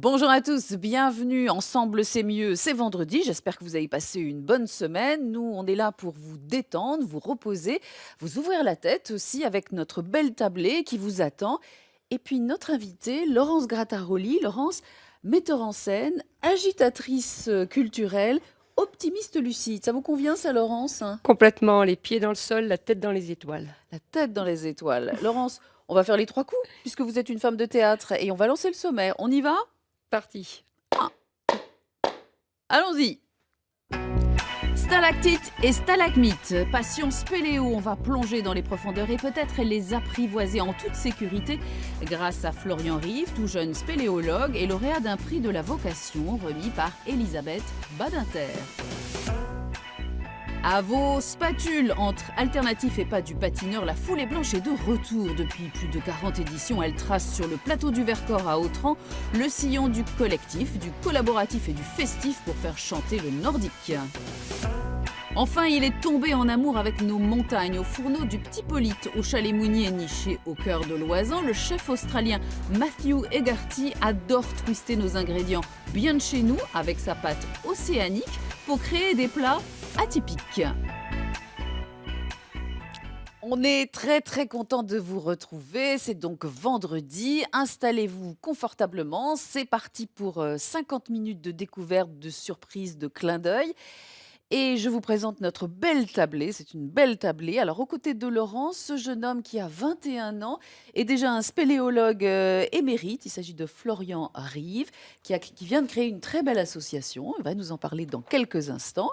Bonjour à tous, bienvenue. Ensemble, c'est mieux. C'est vendredi. J'espère que vous avez passé une bonne semaine. Nous, on est là pour vous détendre, vous reposer, vous ouvrir la tête aussi avec notre belle tablée qui vous attend. Et puis notre invitée, Laurence Grattaroli. Laurence, metteur en scène, agitatrice culturelle, optimiste lucide. Ça vous convient, ça, Laurence, hein? Complètement, les pieds dans le sol, la tête dans les étoiles. La tête dans les étoiles. Laurence, on va faire les trois coups, puisque vous êtes une femme de théâtre, et on va lancer le sommaire. On y va? Parti. Allons-y. Stalactites et stalagmites, passion spéléo, on va plonger dans les profondeurs et peut-être les apprivoiser en toute sécurité grâce à Florian Rive, tout jeune spéléologue et lauréat d'un prix de la vocation remis par Elisabeth Badinter. À vos spatules, entre alternatif et pas du patineur, la foule est blanche est de retour. Depuis plus de 40 éditions, elle trace sur le plateau du Vercors à Autran le sillon du collectif, du collaboratif et du festif pour faire chanter le nordique. Enfin, il est tombé en amour avec nos montagnes. Au fourneau du Petit Polyte, au chalet Mounier niché au cœur de l'Oisan, le chef australien Matthew Egarty adore twister nos ingrédients bien de chez nous avec sa pâte océanique pour créer des plats atypiques. On est très content de vous retrouver. C'est donc vendredi. Installez-vous confortablement. C'est parti pour 50 minutes de découverte, de surprise, de clin d'œil. Et je vous présente notre belle tablée. C'est une belle tablée. Alors, aux côtés de Laurence, ce jeune homme qui a 21 ans est déjà un spéléologue émérite. Il s'agit de Florian Rive, qui vient de créer une très belle association. Il va nous en parler dans quelques instants.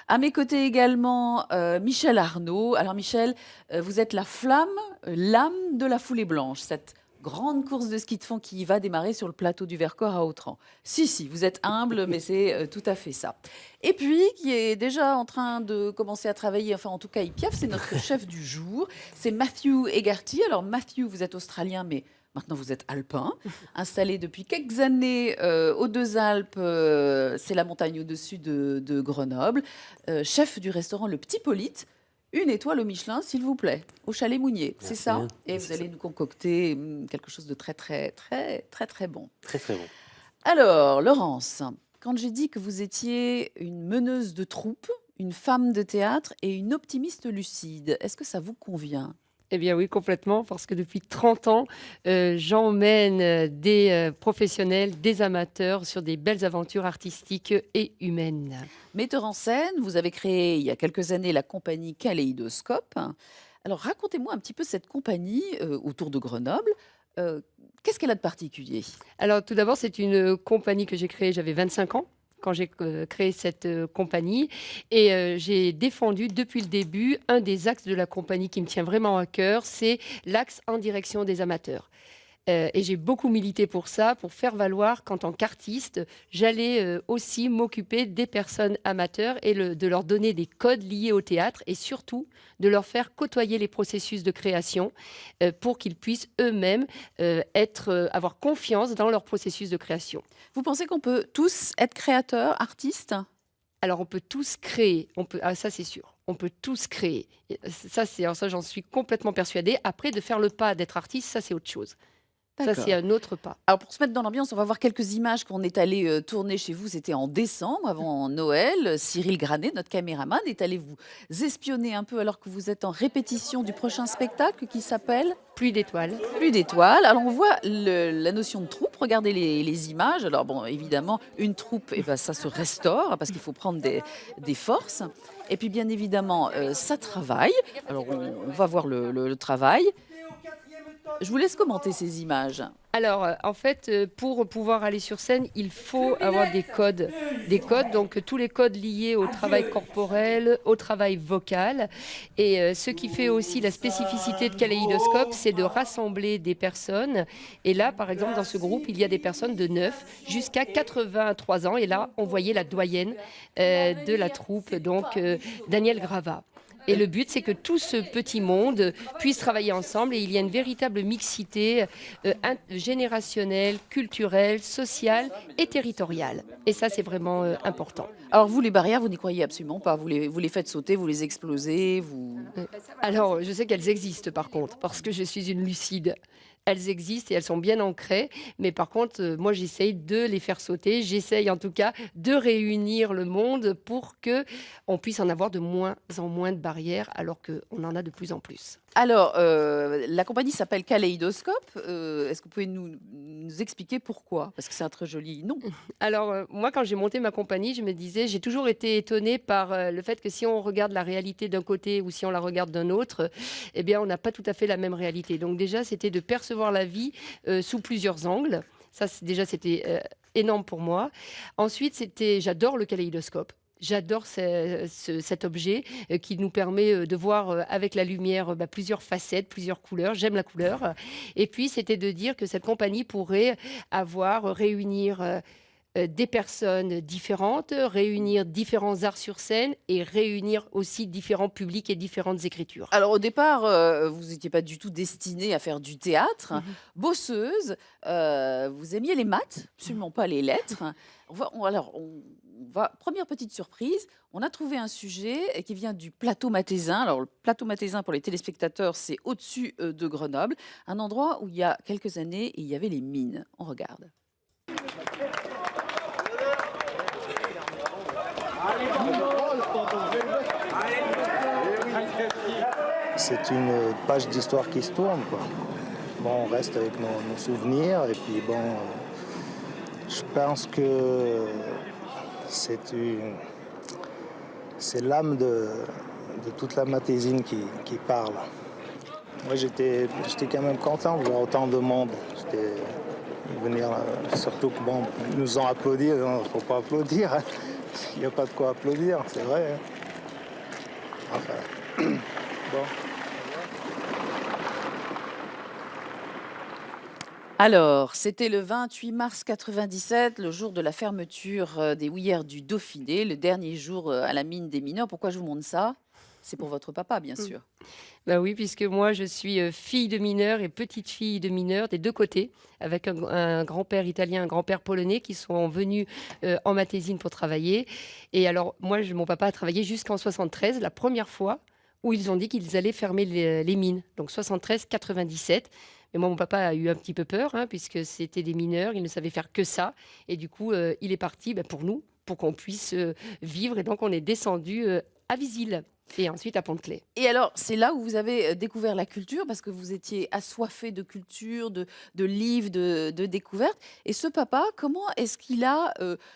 À mes côtés également, Michel Arnaud. Alors Michel, vous êtes la flamme, l'âme de la Foulée Blanche, cette grande course de ski de fond qui va démarrer sur le plateau du Vercors à Autran. Si, vous êtes humble, mais c'est tout à fait ça. Et puis, qui est déjà en train de commencer à travailler, enfin en tout cas, il piaffe, c'est notre chef du jour, c'est Matthew Egarty. Alors Matthew, vous êtes australien, mais maintenant, vous êtes alpin, installé depuis quelques années aux Deux Alpes, c'est la montagne au-dessus de Grenoble, chef du restaurant Le Petit Polyte, une étoile au Michelin, s'il vous plaît, au chalet Mounier, c'est Merci ça? bien. Et C'est vous allez ça. nous concocter quelque chose de très bon. Très, très bon. Alors, Laurence, quand j'ai dit que vous étiez une meneuse de troupe, une femme de théâtre et une optimiste lucide, est-ce que ça vous convient? Eh bien oui, complètement, parce que depuis 30 ans, j'emmène des professionnels, des amateurs sur des belles aventures artistiques et humaines. Metteur en scène, vous avez créé il y a quelques années la compagnie Kaléidoscope. Alors racontez-moi un petit peu cette compagnie autour de Grenoble. Euh, Qu'est-ce qu'elle a de particulier? Alors tout d'abord, c'est une compagnie que j'ai créée, j'avais 25 ans quand j'ai créé cette compagnie et j'ai défendu depuis le début un des axes de la compagnie qui me tient vraiment à cœur, c'est l'axe en direction des amateurs. Et j'ai beaucoup milité pour ça, pour faire valoir qu'en tant qu'artiste, j'allais aussi m'occuper des personnes amateurs et de leur donner des codes liés au théâtre et surtout de leur faire côtoyer les processus de création pour qu'ils puissent eux-mêmes avoir confiance dans leur processus de création. Vous pensez qu'on peut tous être créateurs, artistes? Alors on peut tous créer, ça c'est sûr. On peut tous créer. Et ça, j'en suis complètement persuadée. Après, de faire le pas d'être artiste, ça c'est autre chose. Ça, c'est D'accord. un autre pas. Alors pour se mettre dans l'ambiance, on va voir quelques images qu'on est allé tourner chez vous. C'était en décembre, avant Noël. Cyril Granet, notre caméraman, est allé vous espionner un peu alors que vous êtes en répétition du prochain spectacle qui s'appelle Pluie d'étoiles. Pluie d'étoiles. Alors on voit la notion de troupe. Regardez les images. Alors bon, évidemment, une troupe, eh ben, ça se restaure hein, parce qu'il faut prendre des forces. Et puis bien évidemment, ça travaille. Alors on va voir le travail. Je vous laisse commenter ces images. Alors, en fait, pour pouvoir aller sur scène, il faut avoir des codes. Des codes, donc tous les codes liés au travail corporel, au travail vocal. Et ce qui fait aussi la spécificité de Kaléidoscope, c'est de rassembler des personnes. Et là, par exemple, dans ce groupe, il y a des personnes de 9 jusqu'à 83 ans. Et là, on voyait la doyenne de la troupe, donc Danielle Grava. Et le but, c'est que tout ce petit monde puisse travailler ensemble et il y a une véritable mixité générationnelle, culturelle, sociale et territoriale. Et ça, c'est vraiment important. Alors vous, les barrières, vous n'y croyez absolument pas. Vous les faites sauter, vous les explosez, vous... Alors, je sais qu'elles existent par contre, parce que je suis une lucide. elles existent et elles sont bien ancrées. Mais par contre, moi, j'essaye de les faire sauter. J'essaye en tout cas de réunir le monde pour que on puisse en avoir de moins en moins de barrières, alors qu'on en a de plus en plus. Alors, la compagnie s'appelle Kaléidoscope. Est-ce que vous pouvez nous expliquer pourquoi? Parce que c'est un très joli nom. Alors, moi, quand j'ai monté ma compagnie, je me disais, j'ai toujours été étonnée par le fait que si on regarde la réalité d'un côté ou si on la regarde d'un autre, eh bien, on n'a pas tout à fait la même réalité. Donc déjà, c'était de percevoir la vie sous plusieurs angles. Ça, déjà, c'était énorme pour moi. Ensuite, j'adore le kaléidoscope. J'adore cet objet qui nous permet de voir avec la lumière plusieurs facettes, plusieurs couleurs. J'aime la couleur. Et puis, c'était de dire que cette compagnie pourrait réunir des personnes différentes, réunir différents arts sur scène et réunir aussi différents publics et différentes écritures. Alors au départ, vous n'étiez pas du tout destinée à faire du théâtre. Bosseuse, vous aimiez les maths, absolument pas les lettres. Première petite surprise, on a trouvé un sujet qui vient du plateau mathésin. Alors le plateau mathésin, pour les téléspectateurs, c'est au-dessus de Grenoble, un endroit où il y a quelques années, il y avait les mines. On regarde. C'est une page d'histoire qui se tourne, quoi. Bon, on reste avec nos souvenirs et puis bon, je pense que c'est l'âme de toute la Matésine qui parle. Moi, j'étais quand même content de voir autant de monde. Venir, surtout que bon, ils nous ont applaudi, il ne faut pas applaudir. Hein. Il n'y a pas de quoi applaudir, c'est vrai. Hein. Enfin, bon. Alors, c'était le 28 mars 97, le jour de la fermeture des houillères du Dauphiné, le dernier jour à la mine des mineurs. Pourquoi je vous montre ça? C'est pour votre papa, bien sûr. Bah oui, puisque moi, je suis fille de mineur et petite fille de mineur des deux côtés, avec un grand-père italien, un grand-père polonais qui sont venus en Matésine pour travailler. Et alors, moi, mon papa a travaillé jusqu'en 73, la première fois où ils ont dit qu'ils allaient fermer les mines. Donc 73-97. Mais moi, mon papa a eu un petit peu peur, hein, puisque c'était des mineurs, il ne savait faire que ça. Et du coup, il est parti pour nous, pour qu'on puisse vivre. Et donc, on est descendu à Visil et ensuite à Pont-de-Claix. Et alors, c'est là où vous avez découvert la culture, parce que vous étiez assoiffé de culture, de livres, de découvertes. Et ce papa, comment est-ce qu'il a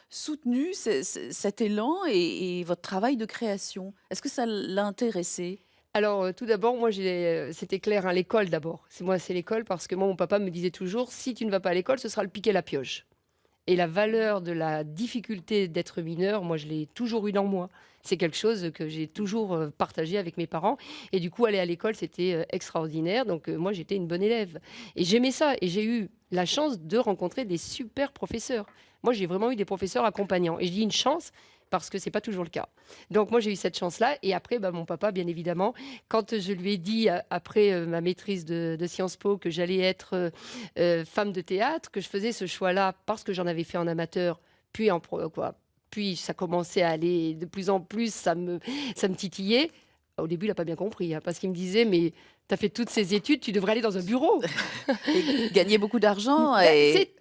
soutenu cet élan et votre travail de création? Est-ce que ça l'a intéressé? Alors, tout d'abord, moi, c'était clair, hein, l'école d'abord. C'est l'école parce que moi, mon papa me disait toujours, si tu ne vas pas à l'école, ce sera le pic et la pioche. Et la valeur de la difficulté d'être mineur, moi, je l'ai toujours eu dans moi. C'est quelque chose que j'ai toujours partagé avec mes parents. Et du coup, aller à l'école, c'était extraordinaire. Donc, moi, j'étais une bonne élève. Et j'aimais ça. Et j'ai eu la chance de rencontrer des super professeurs. Moi, j'ai vraiment eu des professeurs accompagnants. Et je dis une chance parce que c'est pas toujours le cas. Donc moi j'ai eu cette chance-là et après mon papa bien évidemment quand je lui ai dit après ma maîtrise de Sciences Po que j'allais être femme de théâtre, que je faisais ce choix-là parce que j'en avais fait en amateur puis puis ça commençait à aller de plus en plus, ça me titillait. Au début, il n'a pas bien compris, hein, parce qu'il me disait, mais tu as fait toutes ces études, tu devrais aller dans un bureau. Et gagner beaucoup d'argent.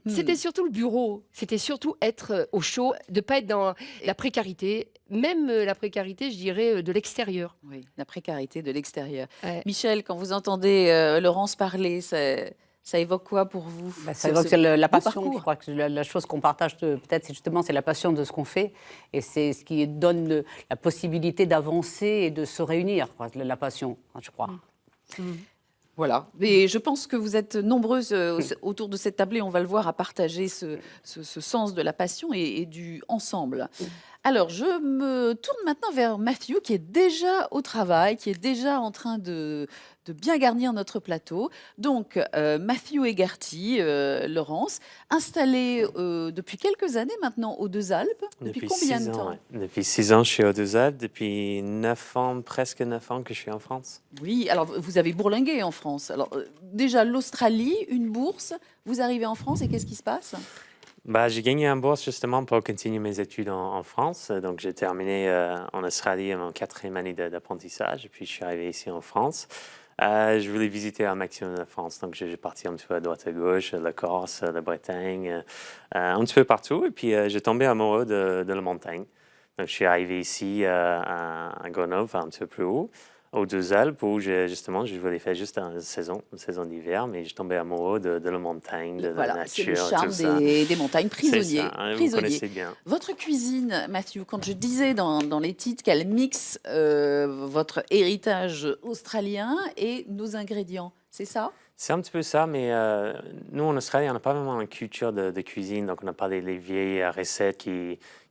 C'était surtout le bureau. C'était surtout être au chaud, de ne pas être dans la précarité. Même la précarité, je dirais, de l'extérieur. Oui, la précarité de l'extérieur. Ouais. Michel, quand vous entendez Laurence parler, ça évoque quoi pour vous? Ça évoque la beau passion. parcours. Je crois que la chose qu'on partage peut-être, c'est la passion de ce qu'on fait. Et c'est ce qui donne la possibilité d'avancer et de se réunir, quoi, la passion, je crois. Voilà. Et je pense que vous êtes nombreuses autour de cette table, et on va le voir, à partager ce sens de la passion et du ensemble. Alors, je me tourne maintenant vers Matthew, qui est déjà au travail, qui est déjà en train de bien garnir notre plateau. Donc, Matthew Egarty, Laurence, installé depuis quelques années maintenant aux Deux-Alpes. Depuis combien de temps? Depuis 6 ans, je suis aux Deux-Alpes. Depuis 9 ans, presque 9 ans que je suis en France. Oui, alors vous avez bourlingué en France. Alors, déjà, l'Australie, une bourse, vous arrivez en France et qu'est-ce qui se passe? J'ai gagné une bourse justement pour continuer mes études en France. Donc, j'ai terminé en Australie mon 4e année d'apprentissage. Et puis, je suis arrivé ici en France. Je voulais visiter un maximum de France, donc j'ai parti un petit peu à droite à gauche, la Corse, la Bretagne, un petit peu partout. Et puis j'ai tombé amoureux de la montagne. Donc je suis arrivé ici à Grenoble, enfin, un petit peu plus haut, aux Deux Alpes, où justement je voulais faire juste une saison d'hiver, mais j'ai tombé amoureux de la montagne, de la Voilà, c'est le nature, charme tout ça. des montagnes, C'est prisonniers. ça, hein, vous prisonniers. connaissez bien. Votre cuisine, Matthew, quand je disais dans les titres qu'elle mixe votre héritage australien et nos ingrédients, c'est ça? C'est un petit peu ça, mais nous en Australie, on n'a pas vraiment une culture de cuisine, donc on n'a pas les vieilles recettes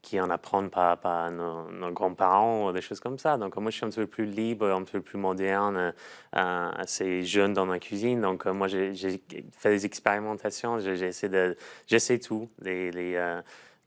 qui en apprennent par nos grands-parents ou des choses comme ça. Donc moi, je suis un petit peu plus libre, un petit peu plus moderne, assez jeune dans ma cuisine. Donc moi, j'ai fait des expérimentations, j'essaie tout,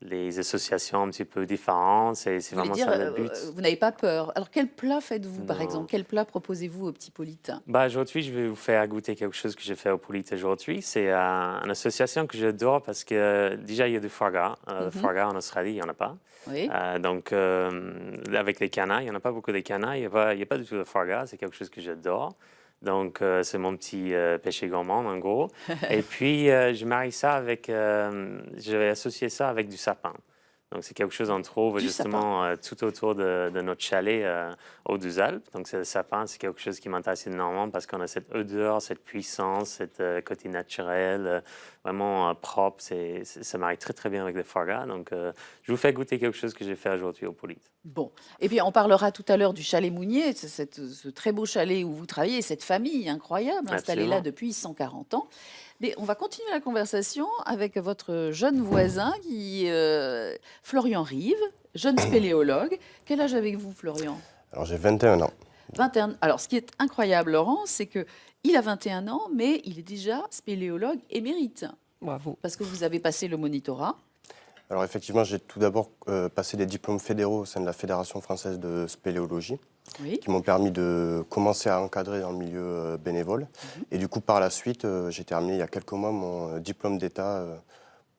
les associations un petit peu différentes, c'est Vous voulez vraiment dire, ça le but. vous n'avez pas peur. Alors, quel plat faites-vous, par Non. exemple? Quel plat proposez-vous au petit Polite? Bah, aujourd'hui, je vais vous faire goûter quelque chose que j'ai fait au Polite aujourd'hui. C'est une association que j'adore parce que déjà, il y a du foie gras. Le foie gras en Australie, il n'y en a pas. Oui. Donc, avec les canards, il n'y en a pas beaucoup de canards. Il n'y a pas du tout de foie gras. C'est quelque chose que j'adore. Donc, c'est mon petit péché gourmand, en gros. Et puis, je marie ça avec... je vais associer ça avec du sapin. Donc, c'est quelque chose qu'on trouve Du justement tout autour de notre chalet aux Deux Alpes. Donc, c'est le sapin, c'est quelque chose qui m'intéresse énormément parce qu'on a cette odeur, cette puissance, cette côté naturel, vraiment propre. Ça marie très, très bien avec le foie gras. Donc, je vous fais goûter quelque chose que j'ai fait aujourd'hui au Polite. Bon. Et puis, on parlera tout à l'heure du chalet Mounier, ce très beau chalet où vous travaillez, cette famille incroyable installée là Absolument. depuis 140 ans. Mais on va continuer la conversation avec votre jeune voisin, Florian Rive, jeune spéléologue. Quel âge avez-vous, Florian? Alors j'ai 21 ans. 21. Alors, ce qui est incroyable, Laurent, c'est que il a 21 ans, mais il est déjà spéléologue émérite. Bravo. Parce que vous avez passé le monitorat. Alors effectivement, j'ai tout d'abord passé des diplômes fédéraux au sein de la Fédération française de spéléologie, Oui. qui m'ont permis de commencer à encadrer dans le milieu bénévole. Et du coup, par la suite, j'ai terminé il y a quelques mois mon diplôme d'État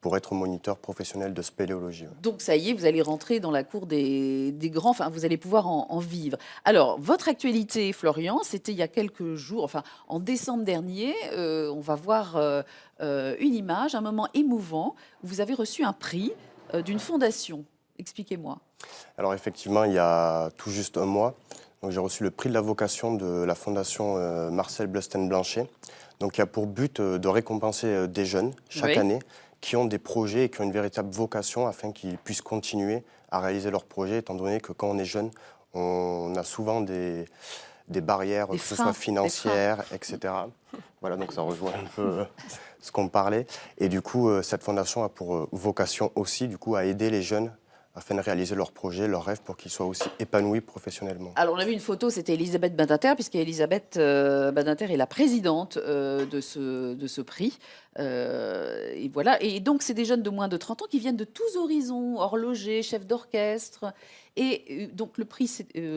pour être moniteur professionnel de spéléologie. Donc, ça y est, vous allez rentrer dans la cour des grands, enfin, vous allez pouvoir en vivre. Alors, votre actualité, Florian, c'était il y a quelques jours, enfin, en décembre dernier, on va voir une image, un moment émouvant, où vous avez reçu un prix d'une fondation. Expliquez-moi. Alors effectivement, il y a tout juste un mois, donc j'ai reçu le prix de la vocation de la fondation Marcel Bleusten-Blanchet, donc qui a pour but de récompenser des jeunes chaque Oui. année qui ont des projets et qui ont une véritable vocation afin qu'ils puissent continuer à réaliser leurs projets, étant donné que quand on est jeune, on a souvent des barrières, Des que ce freins, soit financières, etc. Voilà, donc ça rejoint un peu ce qu'on parlait. Et du coup, cette fondation a pour vocation aussi du coup, à aider les jeunes afin de réaliser leurs projets, leurs rêves pour qu'ils soient aussi épanouis professionnellement. Alors, on a vu une photo, c'était Elisabeth Badinter, puisqu'Elisabeth Badinter est la présidente de ce prix. Et voilà. Et donc, c'est des jeunes de moins de 30 ans qui viennent de tous horizons, horlogers, chefs d'orchestre. Et donc, le prix,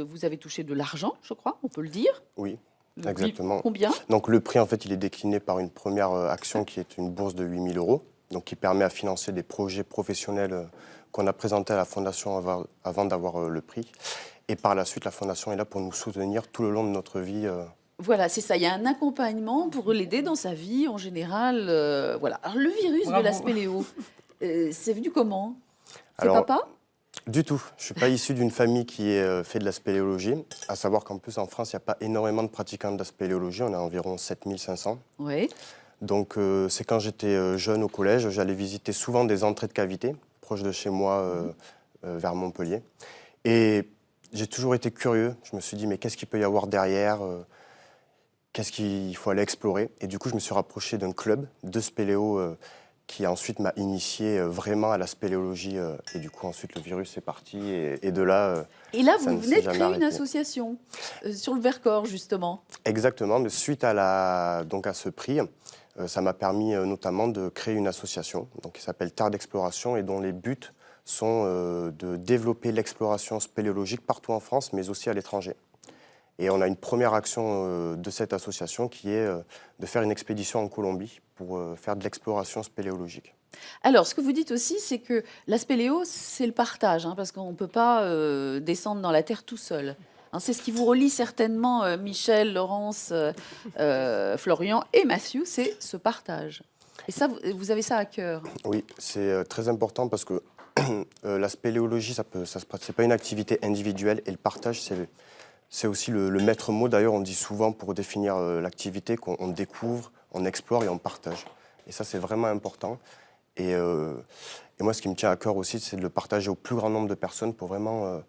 vous avez touché de l'argent, je crois, on peut le dire. Oui, Le prix, exactement. combien? Donc le prix, en fait, il est décliné par une première action qui est une bourse de 8 000 €, donc qui permet à financer des projets professionnels qu'on a présentés à la Fondation avant d'avoir le prix. Et par la suite, la Fondation est là pour nous soutenir tout le long de notre vie. Voilà, c'est ça. Il y a un accompagnement pour l'aider dans sa vie en général. Voilà. Alors, le virus de Bravo. la spéléo, c'est venu comment? C'est Alors, papa? Du tout. Je ne suis pas issu d'une famille qui fait de la spéléologie. À savoir qu'en plus, en France, il n'y a pas énormément de pratiquants de la spéléologie. On a environ 7 500. Oui. Donc, c'est quand j'étais jeune au collège, j'allais visiter souvent des entrées de cavité, proches de chez moi, vers Montpellier. Et j'ai toujours été curieux. Je me suis dit, mais qu'est-ce qu'il peut y avoir derrière Qu'est-ce qu'il faut aller explorer? Et du coup, je me suis rapproché d'un club de spéléo qui ensuite m'a initié vraiment à la spéléologie. Et du coup, ensuite, le virus est parti. Et de là, Et là, ça vous ne venez s'est de jamais créer une arrêté. association sur le Vercors, justement. Exactement. Mais suite donc à ce prix, ça m'a permis notamment de créer une association donc, qui s'appelle Terre d'Exploration et dont les buts sont de développer l'exploration spéléologique partout en France, mais aussi à l'étranger. Et on a une première action de cette association qui est de faire une expédition en Colombie pour faire de l'exploration spéléologique. Alors, ce que vous dites aussi, c'est que la spéléo, c'est le partage, hein, parce qu'on ne peut pas descendre dans la terre tout seul. Hein, c'est ce qui vous relie certainement, Michel, Laurence, Florian et Mathieu, c'est ce partage. Et ça, vous avez ça à cœur. Oui, c'est très important parce que la spéléologie, c'est pas une activité individuelle et le partage, c'est aussi le maître mot. D'ailleurs, on dit souvent pour définir l'activité qu'on découvre, on explore et on partage. Et ça, c'est vraiment important. Et moi, ce qui me tient à cœur aussi, c'est de le partager au plus grand nombre de personnes pour vraiment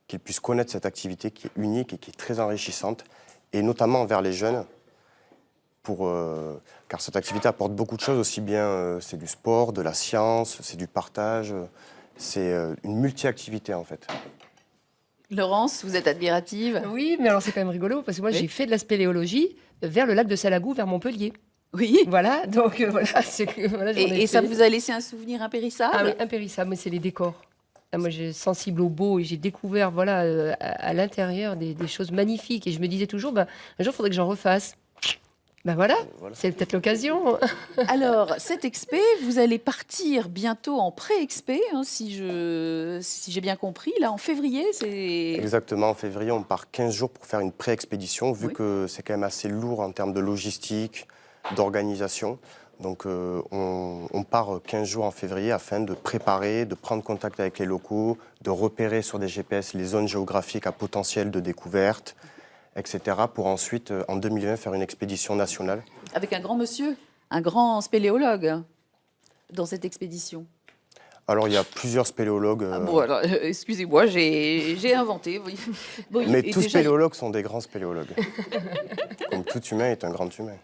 qu'ils puissent connaître cette activité qui est unique et qui est très enrichissante, et notamment envers les jeunes, car cette activité apporte beaucoup de choses, aussi bien c'est du sport, de la science, c'est du partage, c'est une multi-activité en fait. Laurence, vous êtes admirative? Oui, mais alors c'est quand même rigolo parce que moi Oui. j'ai fait de la spéléologie vers le lac de Salagou, vers Montpellier. Oui. Voilà, donc voilà, c'est que voilà, j'en ai Et ça fait. vous a laissé un souvenir impérissable? Ah oui, impérissable, mais c'est les décors. Ah, moi, j'ai sensible au beau et j'ai découvert voilà, à l'intérieur des choses magnifiques. Et je me disais toujours, un jour, il faudrait que j'en refasse. Voilà, c'est peut-être l'occasion. Alors, cette expé, vous allez partir bientôt en pré-expé, hein, si j'ai bien compris. Là, en février, c'est... Exactement, en février, on part 15 jours pour faire une pré-expédition, vu Oui. que c'est quand même assez lourd en termes de logistique, d'organisation. Donc on part 15 jours en février afin de préparer, de prendre contact avec les locaux, de repérer sur des GPS les zones géographiques à potentiel de découverte, etc. pour ensuite, en 2020, faire une expédition nationale. Avec un grand monsieur, un grand spéléologue, hein, dans cette expédition. Alors il y a plusieurs spéléologues, Ah bon, alors, excusez-moi, j'ai inventé. Oui. Bon, mais et tous déjà, spéléologues sont des grands spéléologues. Comme tout humain est un grand humain.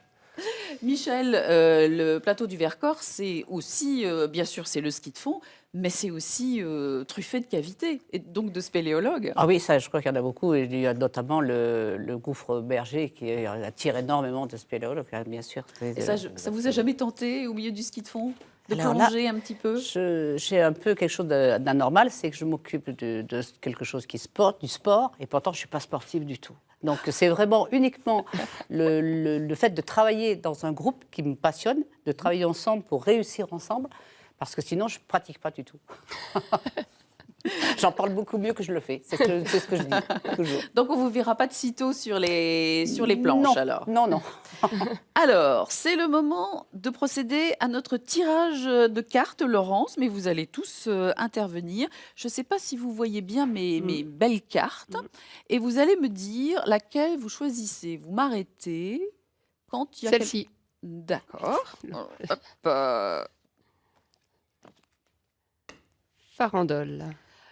Michel, le plateau du Vercors, c'est aussi, bien sûr, c'est le ski de fond, mais c'est aussi truffé de cavités, et donc de spéléologues. Ah oui, ça, je crois qu'il y en a beaucoup. Et il y a notamment le gouffre berger qui attire énormément de spéléologues, hein, bien sûr. Et ça vous a jamais tenté, au milieu du ski de fond, de Alors là, plonger un petit peu? J'ai un peu quelque chose d'anormal, c'est que je m'occupe de quelque chose qui est du sport, et pourtant je ne suis pas sportive du tout. Donc c'est vraiment uniquement le fait de travailler dans un groupe qui me passionne, de travailler ensemble pour réussir ensemble, parce que sinon je ne pratique pas du tout. J'en parle beaucoup mieux que je le fais, c'est ce que je dis toujours. Donc on vous verra pas de sitôt sur les planches, Non, alors. non. Alors, c'est le moment de procéder à notre tirage de cartes, Laurence, mais vous allez tous intervenir. Je ne sais pas si vous voyez bien mes belles cartes, et vous allez me dire laquelle vous choisissez. Vous m'arrêtez quand il y a... Celle-ci. D'accord. Hop, Farandole.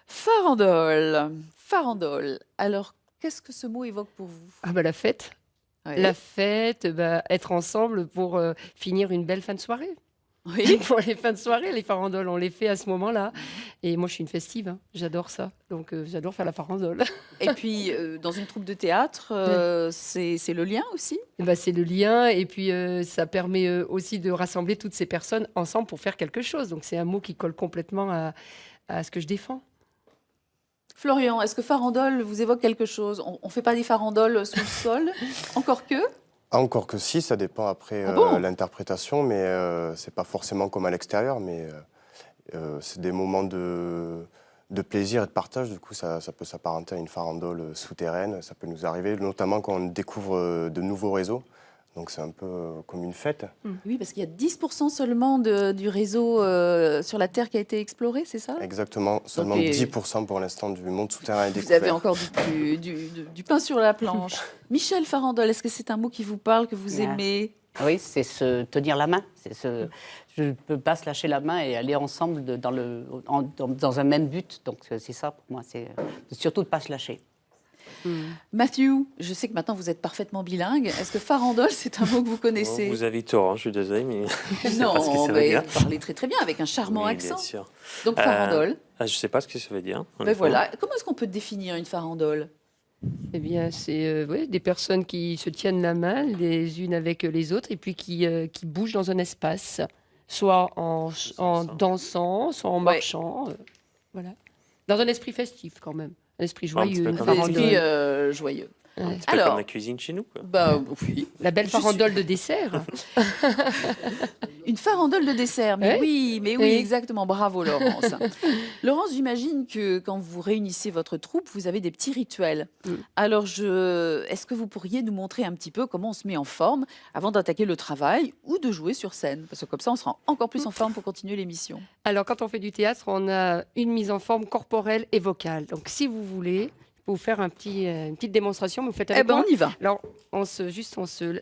Farandole. Farandole. Alors, qu'est-ce que ce mot évoque pour vous? Ah la fête. Ouais. La fête, être ensemble pour finir une belle fin de soirée. Oui. Pour les fins de soirée, les farandoles, on les fait à ce moment-là. Et moi, je suis une festive, hein. J'adore ça. Donc, j'adore faire la farandole. Et puis, dans une troupe de théâtre, c'est le lien aussi? C'est le lien. Et puis, ça permet aussi de rassembler toutes ces personnes ensemble pour faire quelque chose. Donc, c'est un mot qui colle complètement à ce que je défends. Florian, est-ce que farandole vous évoque quelque chose? On ne fait pas des farandoles sous le sol? Encore que? Encore que si, ça dépend après bon l'interprétation, mais c'est pas forcément comme à l'extérieur, mais c'est des moments de plaisir et de partage. Du coup, ça peut s'apparenter à une farandole souterraine. Ça peut nous arriver, notamment quand on découvre de nouveaux réseaux. Donc c'est un peu comme une fête. Oui, parce qu'il y a 10% seulement du réseau sur la Terre qui a été exploré, c'est ça? Exactement, seulement 10% pour l'instant du monde souterrain est Vous découvert. avez encore du pain sur la planche. Michel Farandole, est-ce que c'est un mot qui vous parle, que vous aimez? Oui, c'est se tenir la main. Je ne peux pas se lâcher la main et aller ensemble dans un même but. Donc c'est ça pour moi, c'est surtout de ne pas se lâcher. Mathieu, je sais que maintenant vous êtes parfaitement bilingue. Est-ce que farandole, c'est un mot que vous connaissez? Vous avez tort, hein, je suis désolé, mais je sais Non, pas ce que ça veut mais dire. vous parlez très très bien, avec un charmant Oui, accent. bien sûr. Donc farandole. Je ne sais pas ce que ça veut dire. Ben honnêtement. voilà. Comment est-ce qu'on peut définir une farandole? Eh bien, c'est des personnes qui se tiennent la main les unes avec les autres et puis qui bougent dans un espace, soit en dansant, soit en marchant. Voilà. Dans un esprit festif quand même, un esprit joyeux. peu une comme Un farandole. esprit joyeux. Un petit peu Alors- comme la cuisine chez nous, quoi. Bah oui. La belle Je suis- farandole de dessert. Une farandole de dessert, mais oui, Oui. exactement. Bravo, Laurence. Laurence, j'imagine que quand vous réunissez votre troupe, vous avez des petits rituels. Mm. Alors, est-ce que vous pourriez nous montrer un petit peu comment on se met en forme avant d'attaquer le travail ou de jouer sur scène? Parce que comme ça, on sera encore plus en forme pour continuer l'émission. Alors, quand on fait du théâtre, on a une mise en forme corporelle et vocale. Donc, si vous voulez, je peux vous faire une petite démonstration. Vous faites Eh avec ben, moi. on y va. Alors, on se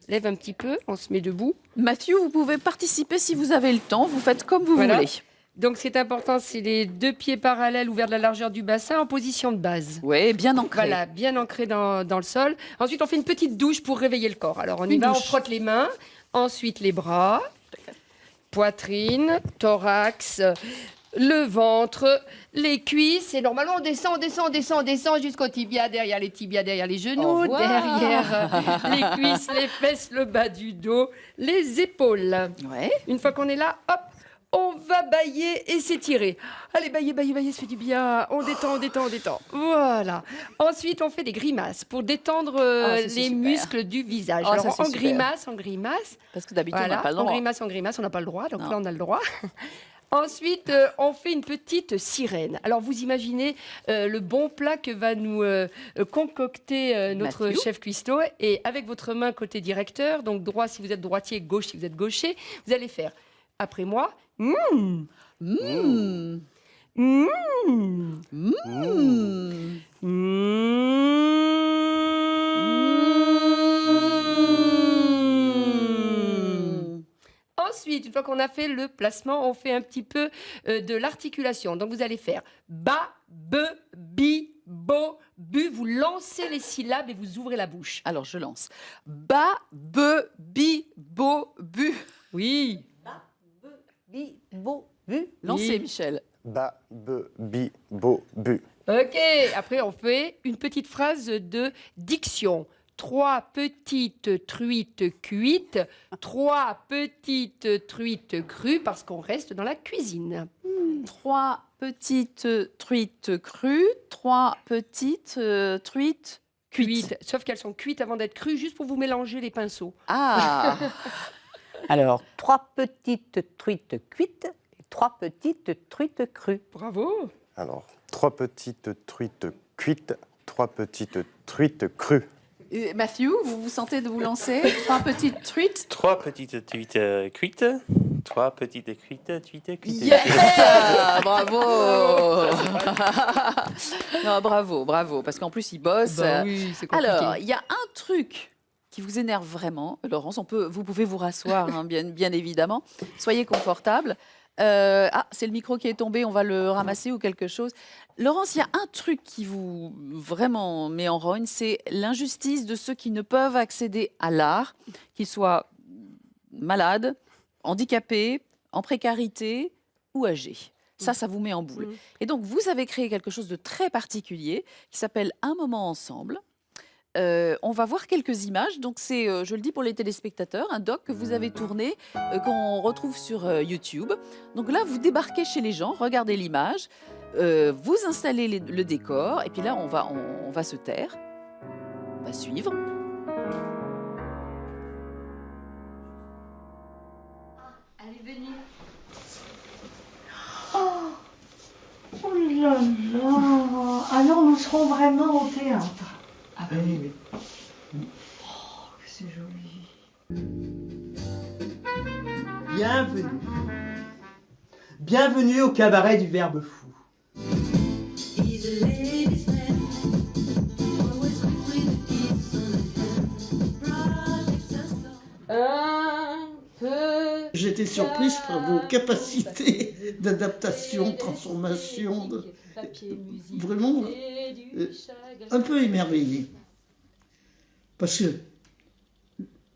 lève un petit peu, on se met debout. Matthew, vous pouvez participer si vous avez le temps. Vous faites comme vous Voilà. voulez. Donc, c'est important, c'est les 2 pieds parallèles ouverts de la largeur du bassin en position de base. Oui, bien ancré. Voilà, bien ancré dans le sol. Ensuite, on fait une petite douche pour réveiller le corps. Alors, on y Une va, on douche. frotte les mains. Ensuite, les bras, poitrine, thorax, le ventre, les cuisses. Et normalement, on descend jusqu'au tibia, derrière les tibias, derrière les Au genoux, revoir. derrière les cuisses, les fesses, le bas du dos, les épaules. Ouais. Une fois qu'on est là, hop, on va bailler et s'étirer. Allez, bailler, ça fait du bien. On détend. Voilà. Ensuite, on fait des grimaces pour détendre Ah, ça, c'est les super. muscles du visage. Ah, ça, Alors, c'est en super. grimace. Parce que d'habitude, on Voilà, n'a pas le en droit. grimace, on n'a pas le droit. Donc Non. là, on a le droit. Ensuite, on fait une petite sirène. Alors, vous imaginez le bon plat que va nous concocter notre Mathieu. chef cuistot. Et avec votre main côté directeur, donc droit si vous êtes droitier, gauche si vous êtes gaucher, vous allez faire, après moi, Mmh. mmh, Mmh. mmh. Ensuite, une fois qu'on a fait le placement, on fait un petit peu de l'articulation. Donc, vous allez faire ba, be, bi, bo, bu. Vous lancez les syllabes et vous ouvrez la bouche. Alors, je lance. Ba, be, bi, bo, bu. Oui. Bi, bo, bu. Lancez, Oui. Michel. Ba, be, bi, bo, bu. Ok. Après, on fait une petite phrase de diction. 3 petites truites cuites, 3 petites truites crues, parce qu'on reste dans la cuisine. 3 petites truites crues, 3 petites truites cuites. Cuites, sauf qu'elles sont cuites avant d'être crues, juste pour vous mélanger les pinceaux. Ah, Alors, 3 petites truites cuites et 3 petites truites crues. Bravo. Alors, 3 petites truites cuites, 3 petites truites crues. Matthew, vous vous sentez de vous lancer? 3 petites truites. 3 petites truites cuites, 3 petites truites cuites. Yes! Bravo! Non, bravo, parce qu'en plus, il bosse. oui, c'est compliqué. Alors, il y a un truc qui vous énerve vraiment, Laurence. Vous pouvez vous rasseoir, hein, bien évidemment. Soyez confortable. C'est le micro qui est tombé, on va le ramasser ou quelque chose. Laurence, il y a un truc qui vous vraiment met en rogne, c'est l'injustice de ceux qui ne peuvent accéder à l'art, qu'ils soient malades, handicapés, en précarité ou âgés. Ça vous met en boule. Mm. Et donc, vous avez créé quelque chose de très particulier qui s'appelle Un moment ensemble. On va voir quelques images. Donc, c'est, je le dis pour les téléspectateurs, un doc que vous avez tourné, qu'on retrouve sur YouTube. Donc là, vous débarquez chez les gens, regardez l'image, vous installez le décor, et puis là, on va se taire, on va suivre. Elle est venue. Oh là là. Alors nous serons vraiment au théâtre. Ah ben oui. Oh, que c'est joli. Bienvenue. Bienvenue au cabaret du Verbe Fou. Un peu. J'étais surprise par vos capacités d'adaptation, de transformation, vraiment un peu émerveillée. Parce que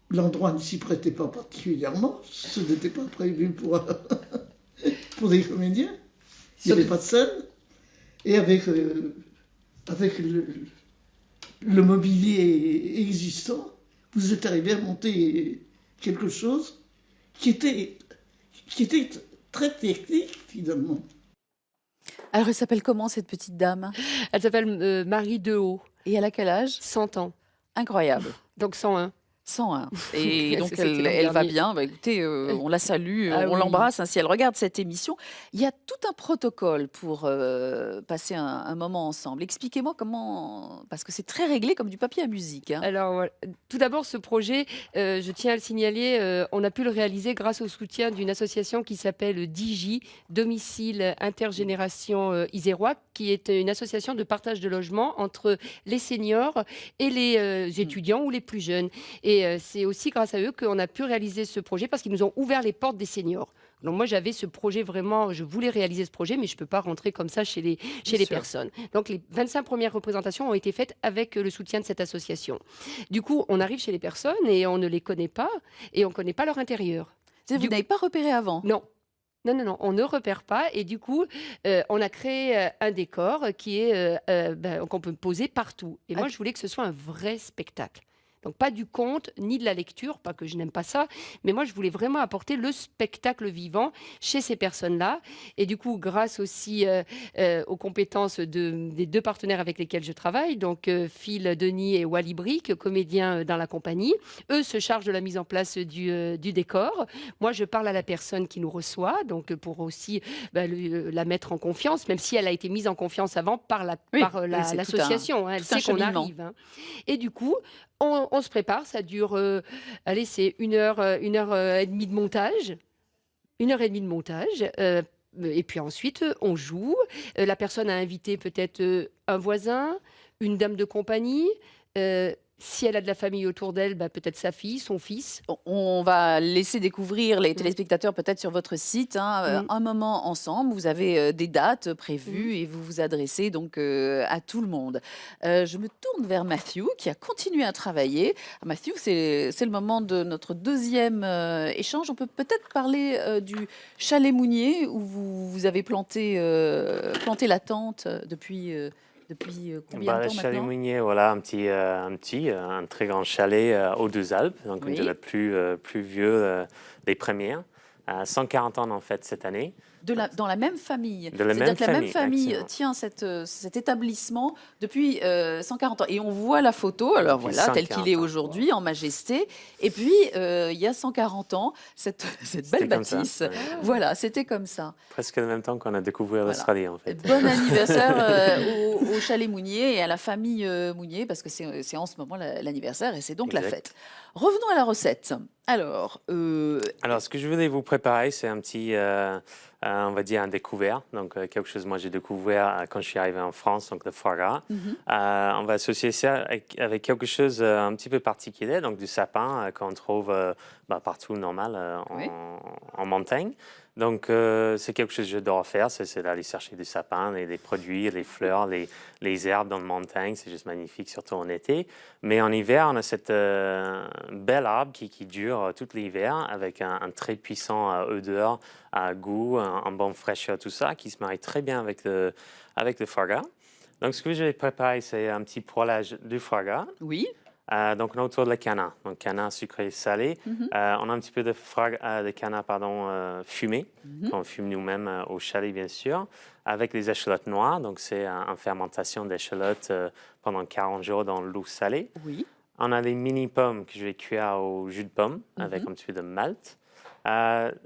l'endroit ne s'y prêtait pas particulièrement, ce n'était pas prévu pour, pour des comédiens, il n'y avait pas de scène, et avec le mobilier existant, vous êtes arrivé à monter quelque chose qui était très technique finalement. Alors, elle s'appelle comment, cette petite dame? Elle s'appelle Marie Dehaut, Et elle a quel âge? 100 ans. Incroyable. Donc 101. 101. Et donc, C'était l'an elle va dernier. bien. Bah, écoutez, on la salue, Ah on oui. l'embrasse, hein, si elle regarde cette émission. Il y a tout un protocole pour passer un moment ensemble. Expliquez-moi comment... Parce que c'est très réglé comme du papier à musique, hein. Alors, voilà. Tout d'abord, ce projet, je tiens à le signaler, on a pu le réaliser grâce au soutien d'une association qui s'appelle DIGI, Domicile Intergénération Isérois, qui est une association de partage de logement entre les seniors et les étudiants ou les plus jeunes. Et c'est aussi grâce à eux qu'on a pu réaliser ce projet parce qu'ils nous ont ouvert les portes des seniors. Donc moi, j'avais ce projet vraiment, je voulais réaliser ce projet, mais je ne peux pas rentrer comme ça chez les sûr. personnes. Donc les 25 premières représentations ont été faites avec le soutien de cette association. Du coup, on arrive chez les personnes et on ne les connaît pas et on ne connaît pas leur intérieur. Vous Du- n'avez pas repéré avant? Non. Non, non, non, on ne repère pas et du coup, on a créé un décor qui est qu'on peut poser partout. Et moi, Ah. je voulais que ce soit un vrai spectacle. Donc pas du conte ni de la lecture, pas que je n'aime pas ça, mais moi je voulais vraiment apporter le spectacle vivant chez ces personnes-là. Et du coup, grâce aussi aux compétences des deux partenaires avec lesquels je travaille, donc Phil Denis et Wally Brick, comédiens dans la compagnie, eux se chargent de la mise en place du décor. Moi, je parle à la personne qui nous reçoit, donc pour aussi la mettre en confiance, même si elle a été mise en confiance avant par Oui, oui, c'est tout l'association. Elle tout un sait qu'on cheminement. arrive. Hein. Et du coup, on se prépare, ça dure, allez, c'est une heure et demie de montage. 1 heure et demie de montage. Et puis ensuite, on joue. La personne a invité peut-être un voisin, une dame de compagnie. Si elle a de la famille autour d'elle, peut-être sa fille, son fils. On va laisser découvrir les téléspectateurs peut-être sur votre site, hein, un moment ensemble. Vous avez des dates prévues et vous vous adressez donc à tout le monde. Je me tourne vers Matthew qui a continué à travailler. Matthew, c'est le moment de notre deuxième échange. On peut peut-être parler du chalet Mounier où vous avez planté la tente depuis combien de temps Le chalet maintenant? Mounier, voilà, un très grand chalet aux Deux Alpes, donc Oui. un des plus vieux des premières. 140 ans en fait cette année. Dans la même famille. De la C'est-à-dire même que la même famille, famille tient cet établissement depuis 140 ans. Et on voit la photo, alors Depuis voilà, tel 140 qu'il est ans. aujourd'hui, en majesté. Et puis, il y a 140 ans, cette belle comme ça, bâtisse. ouais. Voilà, c'était comme ça. Presque le même temps qu'on a découvert Voilà. l'Australie en fait. Bon anniversaire au chalet Mounier et à la famille Mounier, parce que c'est en ce moment l'anniversaire et c'est donc la Exact. fête. Revenons à la recette. Alors, Alors, ce que je voulais vous préparer, c'est un petit, on va dire, un découvert. Donc, quelque chose, moi, j'ai découvert quand je suis arrivé en France, donc le foie gras. On va associer ça avec quelque chose un petit peu particulier, donc du sapin qu'on trouve partout normal Oui. en montagne. Donc, c'est quelque chose que j'adore faire, c'est d'aller chercher du sapin, des produits, les fleurs, les herbes dans la montagne. C'est juste magnifique, surtout en été. Mais en hiver, on a cette belle arbre qui dure tout l'hiver avec un très puissant odeur, goût, un bon fraîcheur, tout ça, qui se marie très bien avec le foie gras. Donc, ce que je vais préparer, c'est un petit poêlage du foie gras. oui. Donc, on est autour de la canard, donc canard sucré salé. On a un petit peu de canard fumé, qu'on fume nous-mêmes au chalet, bien sûr, avec les échalotes noires. Donc, c'est en fermentation d'échalotes pendant 40 jours dans l'eau salée. Oui. On a les mini pommes que je vais cuire au jus de pomme avec un petit peu de malt.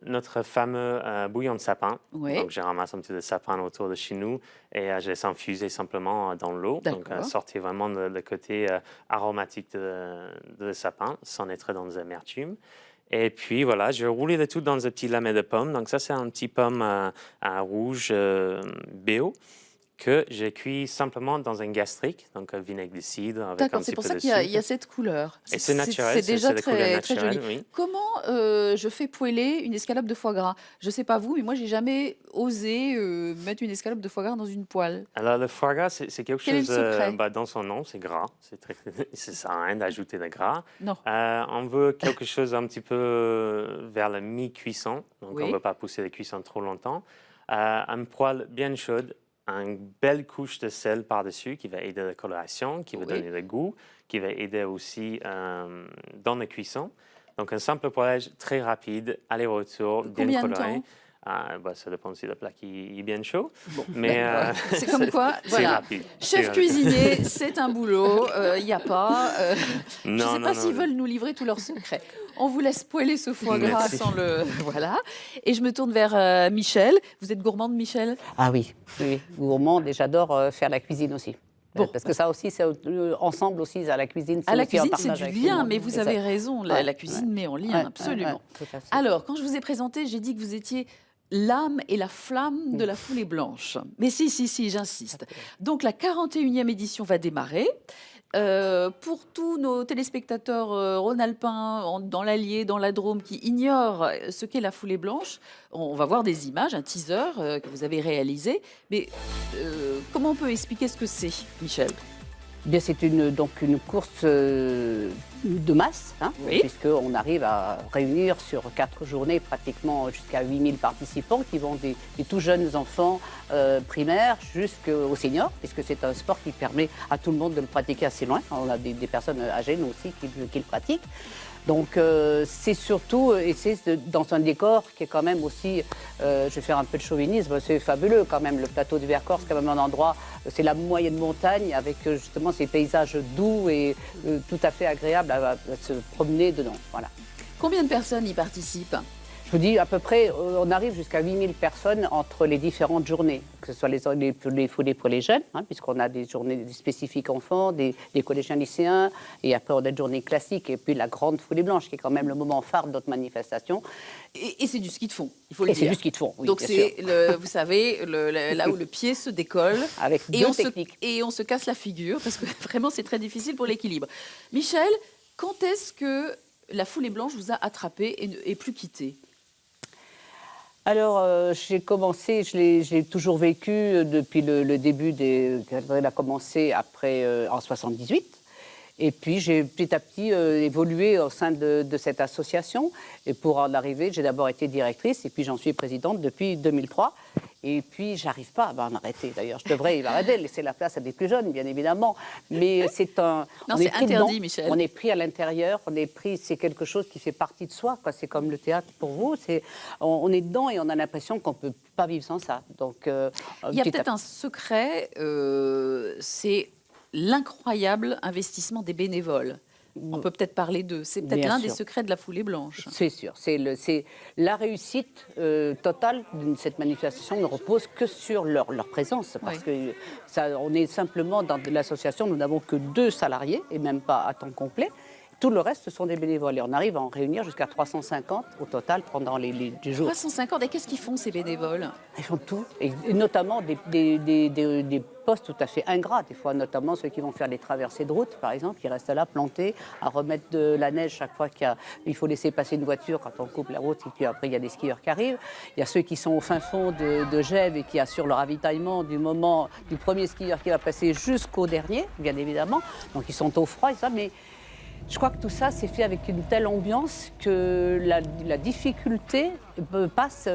Notre fameux bouillon de sapin. Oui. Donc, je ramasse un petit peu de sapin autour de chez nous et je laisse infuser simplement dans l'eau. Donc, D'accord. sortir vraiment le côté aromatique de sapin sans être dans des amertumes. Et puis, voilà, je vais rouler le tout dans un petit lamé de pomme. Donc, ça, c'est un petit pomme rouge bio que j'ai cuit simplement dans un gastrique, donc un vinaigre de cidre avec un D'accord, petit c'est pour peu ça de qu'il y a sucre. cette couleur. Et c'est naturel, C'est déjà la couleur très, très naturelle, joli. oui. Comment je fais poêler une escalope de foie gras? Je ne sais pas vous, mais moi, j'ai jamais osé mettre une escalope de foie gras dans une poêle. Alors, le foie gras, c'est quelque Quel est le chose, secret? dans son nom, c'est gras. Ça sert à rien d'ajouter de gras. Non. On veut quelque chose un petit peu vers la mi-cuisson. Donc, Oui. on ne veut pas pousser la cuisson trop longtemps. Un poêle bien chaud, une belle couche de sel par-dessus qui va aider la coloration, qui va Oui. donner le goût, qui va aider aussi dans la cuisson. Donc, un simple poêlage très rapide, aller-retour, bien Combien de coloré. temps? Ça dépend si le plat qui est bien chaud. Bon, Mais c'est comme quoi, c'est voilà. rapide. Chef C'est- cuisinier, c'est un boulot, il n'y a pas. Je ne Non, sais non, pas non, s'ils non. veulent nous livrer tous leurs secrets. On vous laisse poêler ce foie gras Merci. sans le. Voilà. Et je me tourne vers Michel. Vous êtes gourmande, Michel? Ah oui, oui, gourmande et j'adore faire la cuisine aussi. Bon. Parce que ça aussi, c'est ensemble aussi, à la cuisine. À la aussi en cuisine, c'est partage du avec tout le lien, monde. mais vous C'est avez ça. raison. Ouais, La cuisine met en lien, Ouais, absolument. tout à fait. Alors, quand je vous ai présenté, j'ai dit que vous étiez l'âme et la flamme de la foulée blanche. Mais si, j'insiste. Donc, la 41e édition va démarrer. Pour tous nos téléspectateurs rhône-alpins dans l'Allier, dans la Drôme, qui ignorent ce qu'est la foulée blanche, on va voir des images, un teaser que vous avez réalisé. Mais comment on peut expliquer ce que c'est, Michel? Bien, c'est donc une course de masse, hein, Oui. puisqu'on arrive à réunir sur 4 journées pratiquement jusqu'à 8000 participants qui vont des tout jeunes enfants primaires jusqu'aux seniors, puisque c'est un sport qui permet à tout le monde de le pratiquer assez loin. On a des personnes âgées, nous aussi, qui le pratiquent. Donc c'est surtout, et c'est dans un décor qui est quand même aussi, je vais faire un peu de chauvinisme, c'est fabuleux quand même, le plateau du Vercors, c'est quand même un endroit, c'est la moyenne montagne avec justement ces paysages doux et tout à fait agréables à se promener dedans. Voilà. Combien de personnes y participent? Je vous dis à peu près, on arrive jusqu'à 8000 personnes entre les différentes journées, que ce soit les foulées pour les jeunes, hein, puisqu'on a des journées spécifiques enfants, des collégiens lycéens, et après on a des journées classiques, et puis la grande foulée blanche, qui est quand même le moment phare de notre manifestation. Et c'est du ski de fond, il faut le Et dire. c'est du ski de fond, oui, Donc bien c'est, sûr. vous savez, là où le pied se décolle. Avec Et deux on, techniques. et on se casse la figure, parce que vraiment c'est très difficile pour l'équilibre. Michel, quand est-ce que la foulée blanche vous a attrapé et plus quitté? Alors, j'ai commencé, je l'ai toujours vécu depuis le début quand elle a commencé après, en 78. Et puis, j'ai petit à petit évolué au sein de cette association. Et pour en arriver, j'ai d'abord été directrice et puis j'en suis présidente depuis 2003. Et puis, j'arrive pas à m'en arrêter. D'ailleurs, je devrais m'arrêter, laisser la place à des plus jeunes, bien évidemment. Mais c'est un... Non, on c'est est pris interdit, dedans, Michel. On est pris à l'intérieur, c'est quelque chose qui fait partie de soi, quoi. C'est comme le théâtre pour vous. On est dedans et on a l'impression qu'on ne peut pas vivre sans ça. Donc, Il y a peut-être un secret, c'est l'incroyable investissement des bénévoles. On peut peut-être parler d'eux. C'est peut-être Bien l'un sûr. des secrets de la foulée blanche. C'est sûr. C'est la réussite totale de cette manifestation ne repose que sur leur présence. Parce que on est simplement dans l'association, nous n'avons que 2 salariés et même pas à temps complet. Tout le reste, ce sont des bénévoles. Et on arrive à en réunir jusqu'à 350 au total pendant les jours. 350, et qu'est-ce qu'ils font ces bénévoles? Ils font tout, et notamment des postes tout à fait ingrats, des fois, notamment ceux qui vont faire les traversées de route, par exemple, qui restent là plantés, à remettre de la neige chaque fois qu'il faut laisser passer une voiture quand on coupe la route, et puis après il y a des skieurs qui arrivent. Il y a ceux qui sont au fin fond de Gèves et qui assurent le ravitaillement du premier skieur qui va passer jusqu'au dernier, bien évidemment. Donc ils sont au froid et ça, mais je crois que tout ça s'est fait avec une telle ambiance que la difficulté passe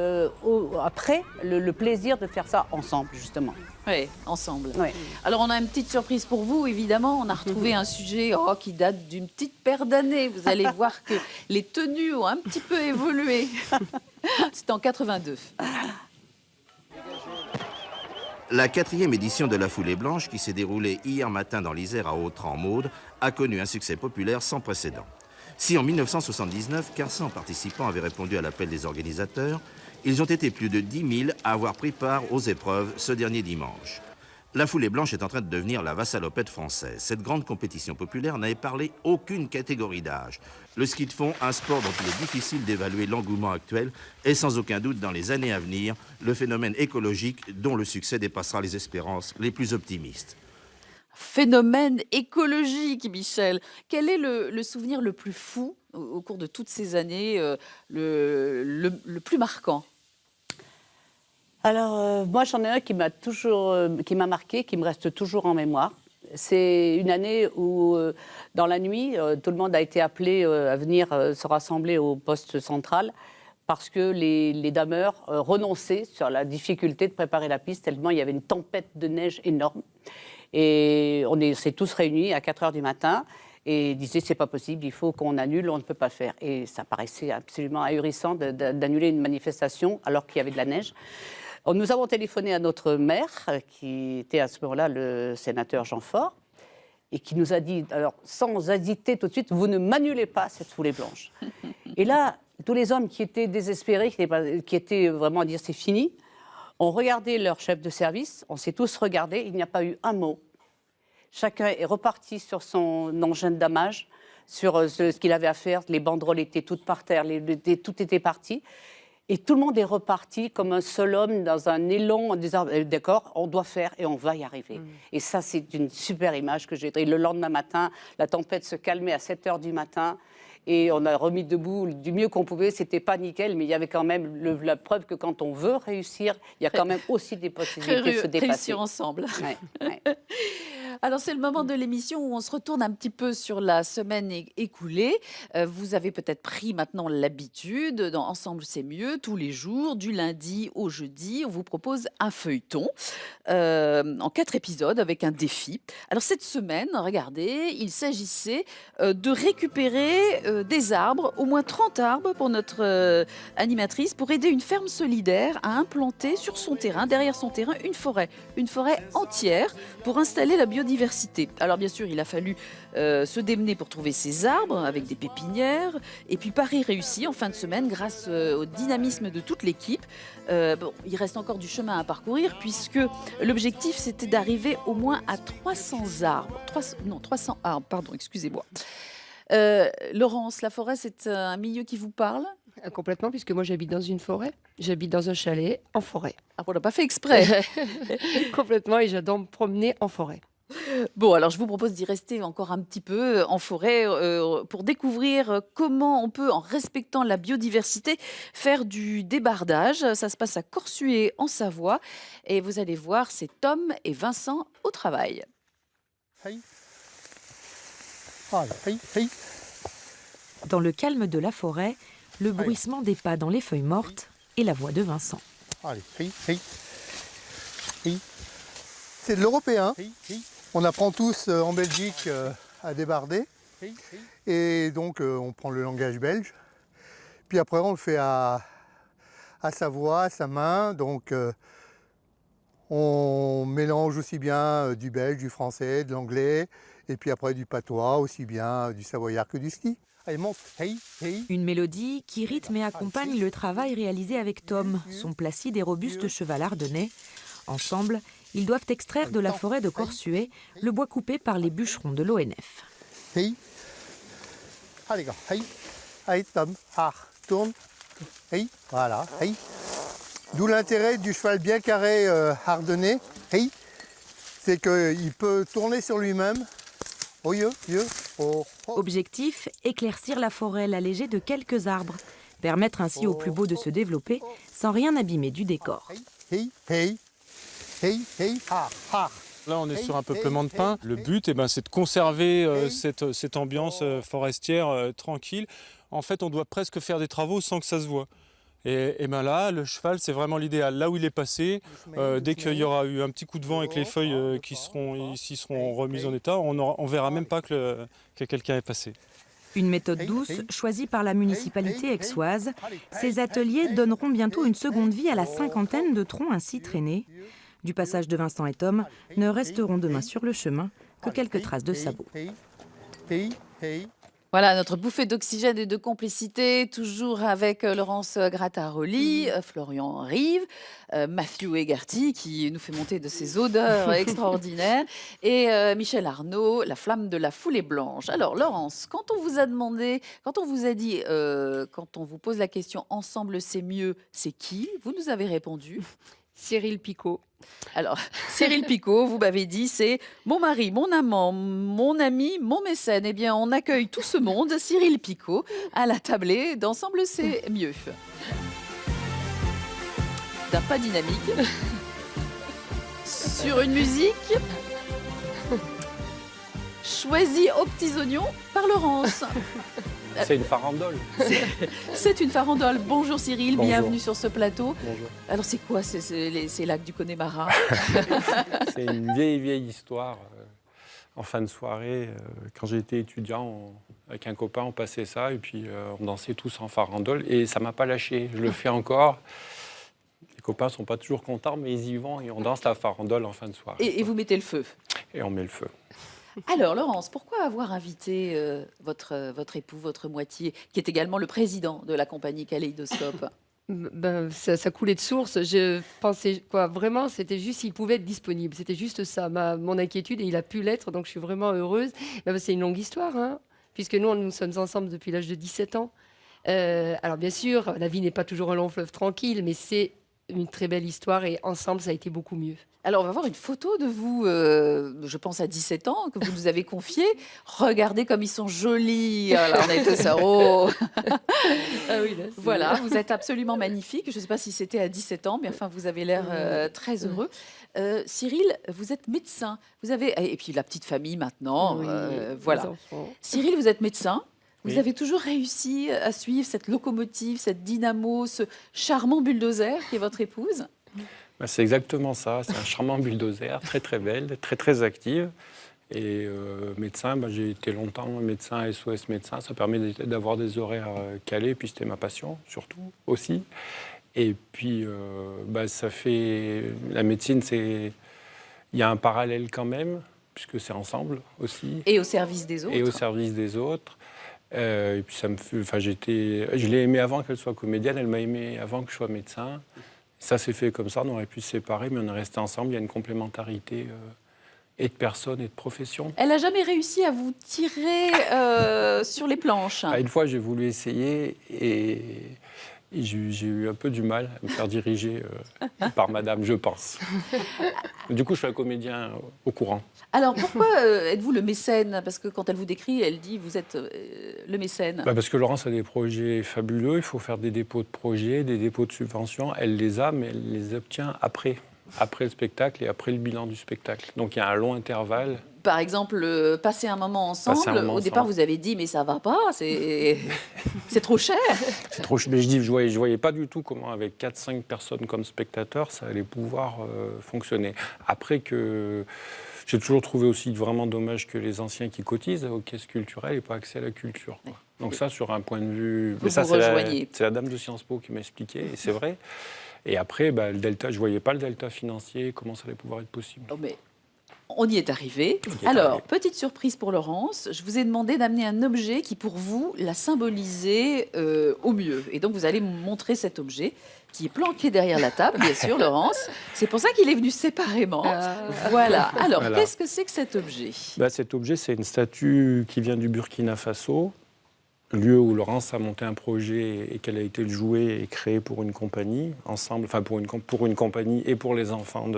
après le plaisir de faire ça ensemble, justement. Oui, ensemble. Oui. Alors, on a une petite surprise pour vous, évidemment. On a retrouvé un sujet qui date d'une petite paire d'années. Vous allez voir que les tenues ont un petit peu évolué. C'était en 82. La 4e édition de la Foulée Blanche, qui s'est déroulée hier matin dans l'Isère à Autrans-Maude, a connu un succès populaire sans précédent. Si en 1979, 400 participants avaient répondu à l'appel des organisateurs, ils ont été plus de 10 000 à avoir pris part aux épreuves ce dernier dimanche. La Foulée Blanche est en train de devenir la vassalopette française. Cette grande compétition populaire n'a épargné aucune catégorie d'âge. Le ski de fond, un sport dont il est difficile d'évaluer l'engouement actuel, est sans aucun doute dans les années à venir le phénomène écologique dont le succès dépassera les espérances les plus optimistes. Phénomène écologique, Michel. Quel est le souvenir le plus fou au cours de toutes ces années, le plus marquant? Alors, moi, j'en ai un qui m'a marqué, qui me reste toujours en mémoire. C'est une année où, dans la nuit, tout le monde a été appelé à venir se rassembler au poste central parce que les dameurs renonçaient sur la difficulté de préparer la piste, tellement il y avait une tempête de neige énorme. Et on s'est tous réunis à 4 h du matin. et disait c'est pas possible, il faut qu'on annule, on ne peut pas le faire. Et ça paraissait absolument ahurissant d'annuler une manifestation alors qu'il y avait de la neige. Nous avons téléphoné à notre maire, qui était à ce moment-là le sénateur Jean Faure, et qui nous a dit, alors sans hésiter tout de suite, vous ne m'annulez pas cette foulée blanche. Et là, tous les hommes qui étaient désespérés, qui étaient vraiment à dire c'est fini, ont regardé leur chef de service, on s'est tous regardés, il n'y a pas eu un mot. Chacun est reparti sur son engin de damage, sur ce qu'il avait à faire, les banderoles étaient toutes par terre, tout était parti. Et tout le monde est reparti comme un seul homme dans un élan en disant d'accord, on doit faire et on va y arriver. Et ça, c'est une super image que j'ai. Et le lendemain matin, la tempête se calmait à 7h du matin et on a remis debout du mieux qu'on pouvait. C'était pas nickel, mais il y avait quand même la preuve que quand on veut réussir, il y a quand même aussi des possibilités de se dépasser. Réussir ensemble. Ouais. Alors, c'est le moment de l'émission où on se retourne un petit peu sur la semaine écoulée. Vous avez peut-être pris maintenant l'habitude, dans Ensemble c'est mieux, tous les jours, du lundi au jeudi, on vous propose un feuilleton en 4 épisodes avec un défi. Alors, cette semaine, regardez, il s'agissait de récupérer des arbres, au moins 30 arbres pour notre animatrice, pour aider une ferme solidaire à implanter sur son terrain, derrière son terrain, une forêt entière pour installer la biodiversité. Alors bien sûr, il a fallu se démener pour trouver ces arbres avec des pépinières. Et puis pari réussi en fin de semaine grâce au dynamisme de toute l'équipe. Il reste encore du chemin à parcourir puisque l'objectif c'était d'arriver au moins à 300 arbres. 300 arbres, pardon, excusez-moi. Laurence, la forêt, c'est un milieu qui vous parle ? Complètement, puisque moi j'habite dans une forêt, j'habite dans un chalet en forêt. Ah, on l'a pas fait exprès. Complètement, et j'adore me promener en forêt. Bon, alors je vous propose d'y rester encore un petit peu en forêt pour découvrir comment on peut, en respectant la biodiversité, faire du débardage. Ça se passe à Corsuet en Savoie et vous allez voir, c'est Tom et Vincent au travail. Dans le calme de la forêt, le bruissement des pas dans les feuilles mortes et la voix de Vincent. C'est de l'européen. On apprend tous en Belgique à débarder. Et donc on prend le langage belge. Puis après on le fait à sa voix, à sa main. Donc on mélange aussi bien du belge, du français, de l'anglais. Et puis après du patois, aussi bien du savoyard que du ski. Allez, monte. Une mélodie qui rythme et accompagne le travail réalisé avec Tom, son placide et robuste cheval ardennais. Ensemble, ils doivent extraire de la forêt de Corsuet le bois coupé par les bûcherons de l'ONF. Allez, gars. Allez, Tom. Tourne. Voilà. D'où l'intérêt du cheval bien carré ardennais. C'est qu'il peut tourner sur lui-même. Objectif, éclaircir la forêt, l'alléger de quelques arbres. Permettre ainsi aux plus beaux de se développer sans rien abîmer du décor. Là, on est sur un peuplement de pins. Le but, c'est de conserver cette ambiance forestière tranquille. En fait, on doit presque faire des travaux sans que ça se voit. Et là, le cheval, c'est vraiment l'idéal. Là où il est passé, dès qu'il y aura eu un petit coup de vent et que les feuilles qui seront ici seront remises en état, on ne verra même pas que quelqu'un est passé. Une méthode douce, choisie par la municipalité aixoise. Ces ateliers donneront bientôt une seconde vie à la cinquantaine de troncs ainsi traînés. Du passage de Vincent et Tom, ne resteront demain sur le chemin que quelques traces de sabots. Voilà, notre bouffée d'oxygène et de complicité, toujours avec Laurence Grattaroli, Florian Rive, Matthew Egarty, qui nous fait monter de ses odeurs extraordinaires, et Michel Arnaud, la flamme de la foulée blanche. Alors, Laurence, quand on vous a demandé, quand on vous a dit, quand on vous pose la question « Ensemble, c'est mieux », c'est qui ? Vous nous avez répondu Cyril Picot. Alors, Cyril Picot, vous m'avez dit, c'est mon mari, mon amant, mon ami, mon mécène. Eh bien, on accueille tout ce monde, Cyril Picot, à la tablée d'Ensemble, c'est mieux. D'un pas dynamique. Sur une musique choisie aux petits oignons par Laurence. C'est une farandole. C'est une farandole. Bonjour Cyril, Bonjour. bienvenue sur ce plateau. Bonjour. Alors c'est quoi ces lacs du Connemara? C'est une vieille histoire en fin de soirée, quand j'étais étudiant, avec un copain, on passait ça et puis on dansait tous en farandole et ça m'a pas lâché. Je le fais encore. Les copains sont pas toujours contents, mais ils y vont et on danse la farandole en fin de soirée. Et vous mettez le feu. Et on met le feu. Alors, Laurence, pourquoi avoir invité votre époux, votre moitié, qui est également le président de la compagnie Kaléidoscope? Ben, ça coulait de source. Je pensais, quoi, vraiment, c'était juste s'il pouvait être disponible. C'était juste ça, mon inquiétude, et il a pu l'être, donc je suis vraiment heureuse. Ben, c'est une longue histoire, hein, puisque nous sommes ensemble depuis l'âge de 17 ans. Alors, bien sûr, la vie n'est pas toujours un long fleuve tranquille, mais c'est une très belle histoire, et ensemble, ça a été beaucoup mieux. Alors, on va voir une photo de vous, je pense à 17 ans, que vous nous avez confiée. Regardez comme ils sont jolis. Alors, on a été ça. Oh. Ah oui, là, Voilà, vous êtes absolument magnifique. Je ne sais pas si c'était à 17 ans, mais enfin, vous avez l'air très heureux. Cyril, vous êtes médecin. Vous avez et puis la petite famille maintenant. Oui, voilà. les enfants. Cyril, vous êtes médecin. Vous Oui. avez toujours réussi à suivre cette locomotive, cette dynamo, ce charmant bulldozer qui est votre épouse. Ben, c'est exactement ça. C'est un charmant bulldozer, très très belle, très très active. Et médecin, ben, j'ai été longtemps médecin, SOS médecin. Ça permet d'avoir des horaires calés. Puis c'était ma passion, surtout, aussi. Et puis, ben, ça fait... La médecine, c'est... Il y a un parallèle quand même, puisque c'est ensemble aussi. Et au service des autres. Et au service des autres. Et puis ça me fait... Enfin, je l'ai aimée avant qu'elle soit comédienne. Elle m'a aimé avant que je sois médecin. Ça s'est fait comme ça. On aurait pu se séparer, mais on est restés ensemble. Il y a une complémentarité... et de personnes et de professions. Elle n'a jamais réussi à vous tirer sur les planches. Une fois, j'ai voulu essayer et j'ai eu un peu du mal à me faire diriger par madame, je pense. Du coup, je suis un comédien au courant. Alors, pourquoi êtes-vous le mécène? Parce que quand elle vous décrit, elle dit vous êtes le mécène. Parce que Laurence a des projets fabuleux. Il faut faire des dépôts de projets, des dépôts de subventions. Elle les a, mais elle les obtient après le spectacle et après le bilan du spectacle. Donc il y a un long intervalle. Par exemple, passer un moment ensemble. Au départ, vous avez dit mais ça va pas, c'est trop cher. C'est trop. Mais je voyais pas du tout comment avec 4-5 personnes comme spectateurs ça allait pouvoir fonctionner. Après que j'ai toujours trouvé aussi vraiment dommage que les anciens qui cotisent aux caisses culturelles n'aient pas accès à la culture, quoi. Donc ça, sur un point de vue... Vous Mais ça, vous rejoignez. c'est la dame de Sciences Po qui m'a expliqué, et c'est vrai. Et après, le delta, je ne voyais pas le delta financier, comment ça allait pouvoir être possible. Oh, mais on y est arrivé. Alors, petite surprise pour Laurence, je vous ai demandé d'amener un objet qui, pour vous, l'a symbolisé au mieux. Et donc, vous allez me montrer cet objet qui est planqué derrière la table, bien sûr, Laurence. C'est pour ça qu'il est venu séparément. Voilà. Alors, qu'est-ce que c'est que cet objet? Cet objet, c'est une statue qui vient du Burkina Faso, lieu où Laurence a monté un projet et qu'elle a été jouée et créée pour une compagnie, ensemble, enfin pour une compagnie et pour les enfants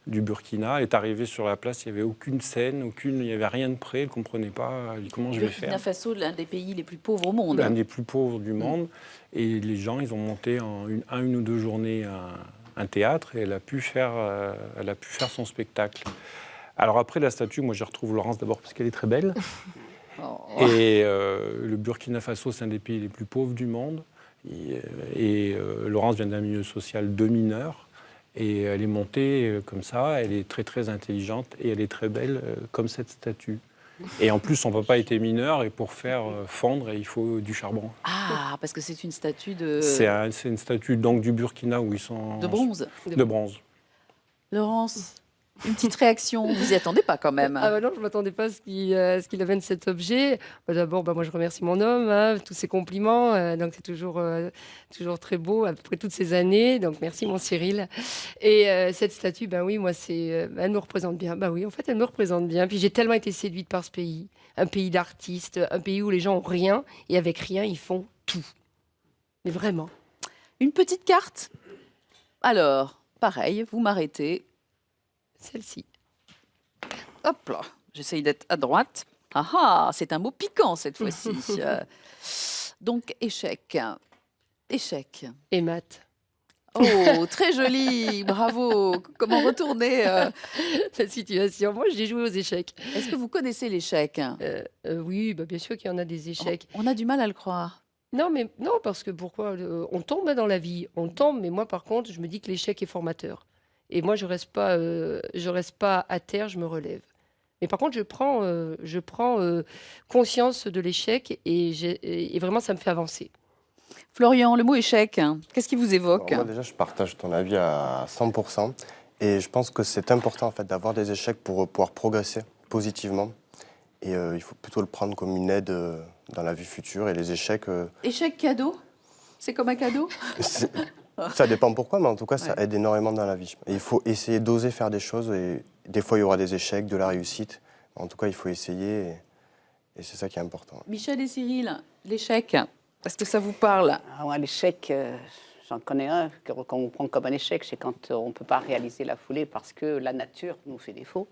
du Burkina. Elle est arrivée sur la place, il n'y avait aucune scène, il n'y avait rien de prêt, elle ne comprenait pas comment je vais faire. Burkina Faso, l'un des pays les plus pauvres au monde. L'un des plus pauvres du monde. Et les gens, ils ont monté en une ou deux journées un théâtre et elle a pu faire son spectacle. Alors après, la statue, moi je retrouve Laurence d'abord parce qu'elle est très belle. Et le Burkina Faso, c'est un des pays les plus pauvres du monde. Et Laurence vient d'un milieu social de mineurs. Et elle est montée comme ça, elle est très très intelligente et elle est très belle comme cette statue. Et en plus, son papa était mineur et pour faire fondre, il faut du charbon. Ah, parce que c'est une statue de... C'est une statue donc, du Burkina où ils sont... De bronze. De bronze. Laurence, une petite réaction, vous n'y attendez pas quand même. Ah non, je ne m'attendais pas à ce qu'il amène cet objet. D'abord, moi je remercie mon homme, tous ses compliments. Donc c'est toujours très beau après toutes ces années. Donc merci mon Cyril. Et cette statue, oui, moi elle me représente bien. Oui, en fait, elle me représente bien. Puis j'ai tellement été séduite par ce pays. Un pays d'artistes, un pays où les gens ont rien et avec rien, ils font tout. Mais vraiment. Une petite carte. Alors, pareil, vous m'arrêtez. Celle-ci. Hop là, j'essaye d'être à droite. Ah ah, c'est un mot piquant cette fois-ci. Donc, échec. Échec. Et maths. Oh, très joli, bravo. Comment retourner la situation? Moi, j'ai joué aux échecs. Est-ce que vous connaissez l'échec? Oui, bien sûr qu'il y en a des échecs. On a du mal à le croire. Non, parce que pourquoi? On tombe dans la vie, on tombe, mais moi, par contre, je me dis que l'échec est formateur. Et moi, je reste pas à terre, je me relève. Mais par contre, je prends conscience de l'échec et vraiment, ça me fait avancer. Florian, le mot échec, hein, qu'est-ce qui vous évoque? Alors moi déjà, je partage ton avis à 100%. Et je pense que c'est important en fait, d'avoir des échecs pour pouvoir progresser positivement. Et il faut plutôt le prendre comme une aide dans la vie future. Et les échecs... Échec cadeau? C'est comme un cadeau? Ça dépend pourquoi, mais en tout cas, ça aide énormément dans la vie. Et il faut essayer d'oser faire des choses. Et des fois, il y aura des échecs, de la réussite. En tout cas, il faut essayer. Et c'est ça qui est important. Michel et Cyril, l'échec, est-ce que ça vous parle? Moi, l'échec, j'en connais un qu'on prend comme un échec, c'est quand on ne peut pas réaliser la foulée parce que la nature nous fait défaut.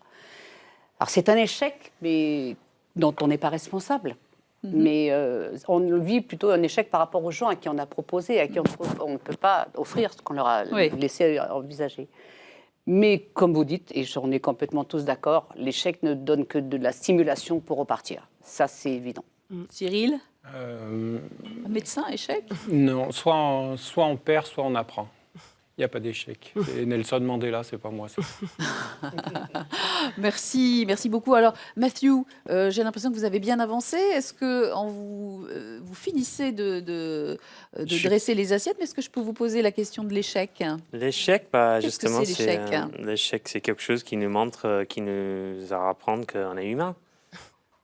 Alors c'est un échec, mais dont on n'est pas responsable. Mais on vit plutôt un échec par rapport aux gens à qui on a proposé, à qui on ne peut pas offrir ce qu'on leur a laissé envisager. Mais comme vous dites, et on est complètement tous d'accord, l'échec ne donne que de la stimulation pour repartir. Ça, c'est évident. Cyril, un médecin, échec? Non, soit on perd, soit on apprend. Il n'y a pas d'échec. C'est Nelson Mandela, c'est pas moi. Merci beaucoup. Alors, Matthew, j'ai l'impression que vous avez bien avancé. Est-ce que vous finissez de dresser les assiettes, mais est-ce que je peux vous poser la question de l'échec? L'échec, Qu'est-ce que justement, c'est, l'échec l'échec, c'est quelque chose qui nous montre, qui nous apprend qu'on est humain.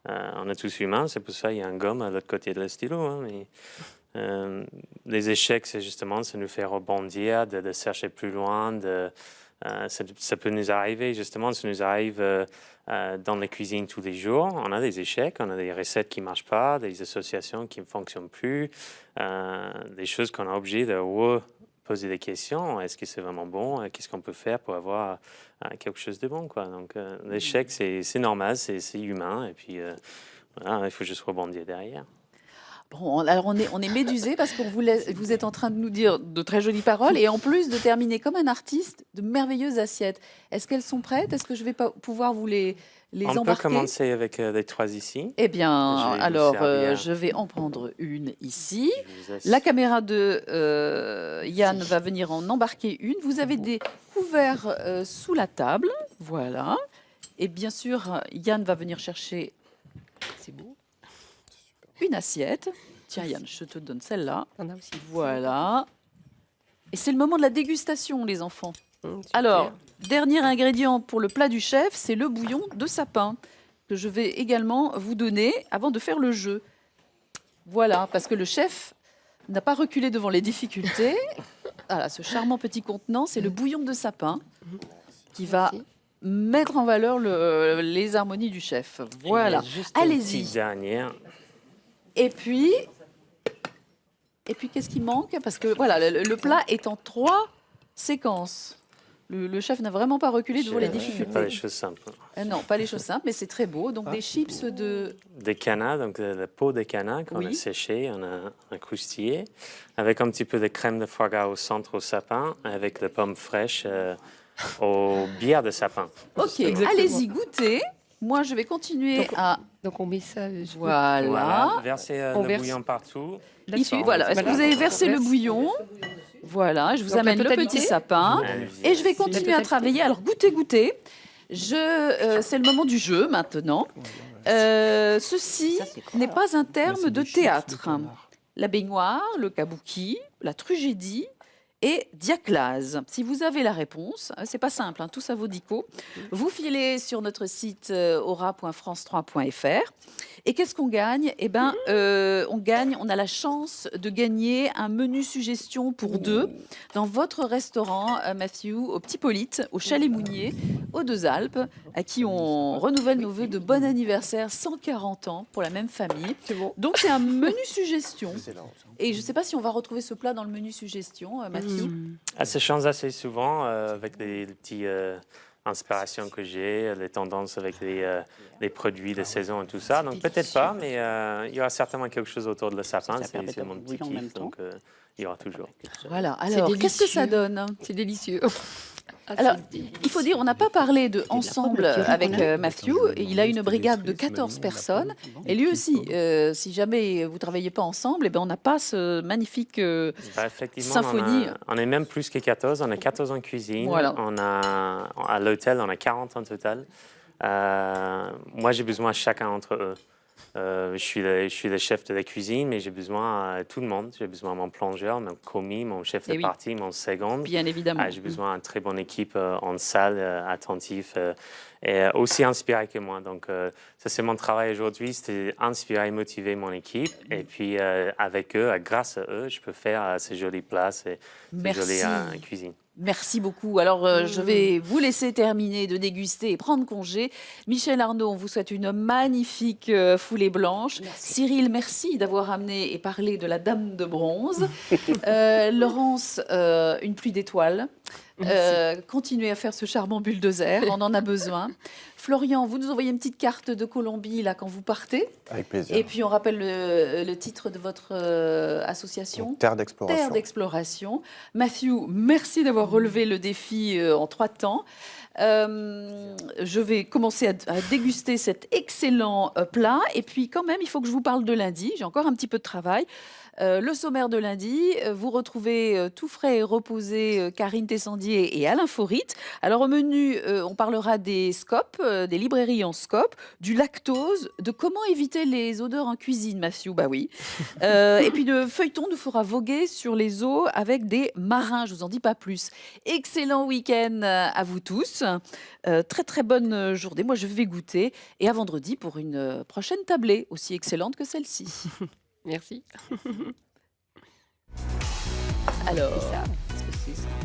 On est tous humains, c'est pour ça qu'il y a un gomme à l'autre côté de le stylo. Hein, mais, les échecs, c'est justement, ça nous fait rebondir, de chercher plus loin. Ça peut nous arriver, justement, ça nous arrive dans la cuisine tous les jours. On a des échecs, on a des recettes qui ne marchent pas, des associations qui ne fonctionnent plus, des choses qu'on est obligé de poser des questions. Est-ce que c'est vraiment bon? Qu'est-ce qu'on peut faire pour avoir quelque chose de bon, quoi? Donc, l'échec, c'est normal, c'est humain. Et puis, voilà, il faut juste rebondir derrière. Bon, alors on est médusé parce qu'on vous êtes en train de nous dire de très jolies paroles et en plus de terminer comme un artiste de merveilleuses assiettes. Est-ce qu'elles sont prêtes? Est-ce que je vais pouvoir vous les On embarquer? peut commencer avec les trois ici. Eh bien, Je vais vous alors servir. je vais en prendre une ici. La caméra de Yann va venir en embarquer une. Vous avez des couverts sous la table, voilà. Et bien sûr, Yann va venir chercher. C'est beau. Une assiette. Tiens, Yann, je te donne celle-là. Voilà. Et c'est le moment de la dégustation, les enfants. Alors, dernier ingrédient pour le plat du chef, c'est le bouillon de sapin que je vais également vous donner avant de faire le jeu. Voilà, parce que le chef n'a pas reculé devant les difficultés. Voilà, ce charmant petit contenant, c'est le bouillon de sapin qui va mettre en valeur les harmonies du chef. Voilà, allez-y. Et puis qu'est-ce qui manque? Parce que voilà, le plat est en 3 séquences. Le chef n'a vraiment pas reculé devant les difficultés. Pas les choses simples. Non, pas les choses simples, mais c'est très beau. Donc des chips Des canards, donc la peau des canards qu'on a séché, on a croustillé, avec un petit peu de crème de foie gras au centre au sapin, avec les pommes fraîches au bière de sapin. Ok, allez-y, goûtez. Moi, je vais continuer Donc on met ça. Voilà. Versez le bouillon partout. Voilà. Est-ce que vous avez versé le bouillon? Voilà, je vous amène le petit sapin. Et je vais continuer à travailler. Alors, goûtez. C'est le moment du jeu, maintenant. Ceci n'est pas un terme de théâtre. La baignoire, le kabuki, la tragédie et diaclase. Si vous avez la réponse, c'est pas simple, tout ça vaut dico. Vous filez sur notre site aura.france3.fr. Et qu'est-ce qu'on gagne? Eh ben, on a la chance de gagner un menu suggestion pour 2 dans votre restaurant, Matthew, au Petit Polyte, au Chalet Mounier, aux Deux Alpes, à qui on renouvelle nos vœux de bon anniversaire, 140 ans pour la même famille. Donc c'est un menu suggestion. Et je ne sais pas si on va retrouver ce plat dans le menu suggestion, Matthew. Ça change assez souvent avec les petites inspirations que j'ai, les tendances avec les produits de saison et tout ça. Donc peut-être pas, mais il y aura certainement quelque chose autour de le sapin. C'est mon petit kiff, donc il y aura toujours. Voilà, alors qu'est-ce que ça donne? C'est délicieux. Alors, il faut dire, on n'a pas parlé de ensemble avec Matthew. Il a une brigade de 14 personnes. Et lui aussi, si jamais vous ne travaillez pas ensemble, on n'a pas ce magnifique symphonie. On est même plus que 14. On a 14 en cuisine. Voilà. À l'hôtel, on a 40 en total. Moi, j'ai besoin de chacun d'entre eux. Je suis le chef de la cuisine, mais j'ai besoin de tout le monde. J'ai besoin de mon plongeur, mon commis, mon chef de partie, mon second. Bien évidemment. J'ai besoin d'une très bonne équipe en salle, attentif et aussi inspiré que moi. Donc, ça, c'est mon travail aujourd'hui, c'est inspirer et motiver mon équipe. Et puis, avec eux, grâce à eux, je peux faire ces jolies places et ces jolies cuisines. Merci beaucoup. Alors, je vais vous laisser terminer de déguster et prendre congé. Michel Arnaud, on vous souhaite une magnifique foulée blanche. Merci. Cyril, merci d'avoir amené et parlé de la Dame de bronze. Laurence, une pluie d'étoiles. Continuez à faire ce charmant bulldozer, on en a besoin. Florian, vous nous envoyez une petite carte de Colombie là quand vous partez. Avec plaisir. Et puis on rappelle le titre de votre association. Donc, Terre d'Exploration. Terre d'Exploration. Matthew, merci d'avoir relevé le défi en 3 temps. Je vais commencer à déguster cet excellent plat. Et puis quand même, il faut que je vous parle de lundi. J'ai encore un petit peu de travail. Le sommaire de lundi, vous retrouvez tout frais et reposé Karine Tessandier et Alain Faurite. Alors au menu, on parlera des scopes, des librairies en scope, du lactose, de comment éviter les odeurs en cuisine, Matthew, bah oui. Et puis de feuilleton nous fera voguer sur les eaux avec des marins, je vous en dis pas plus. Excellent week-end à vous tous. Très très bonne journée, moi je vais goûter. Et à vendredi pour une prochaine tablée, aussi excellente que celle-ci. Merci. Alors, qu'est-ce que c'est ça ?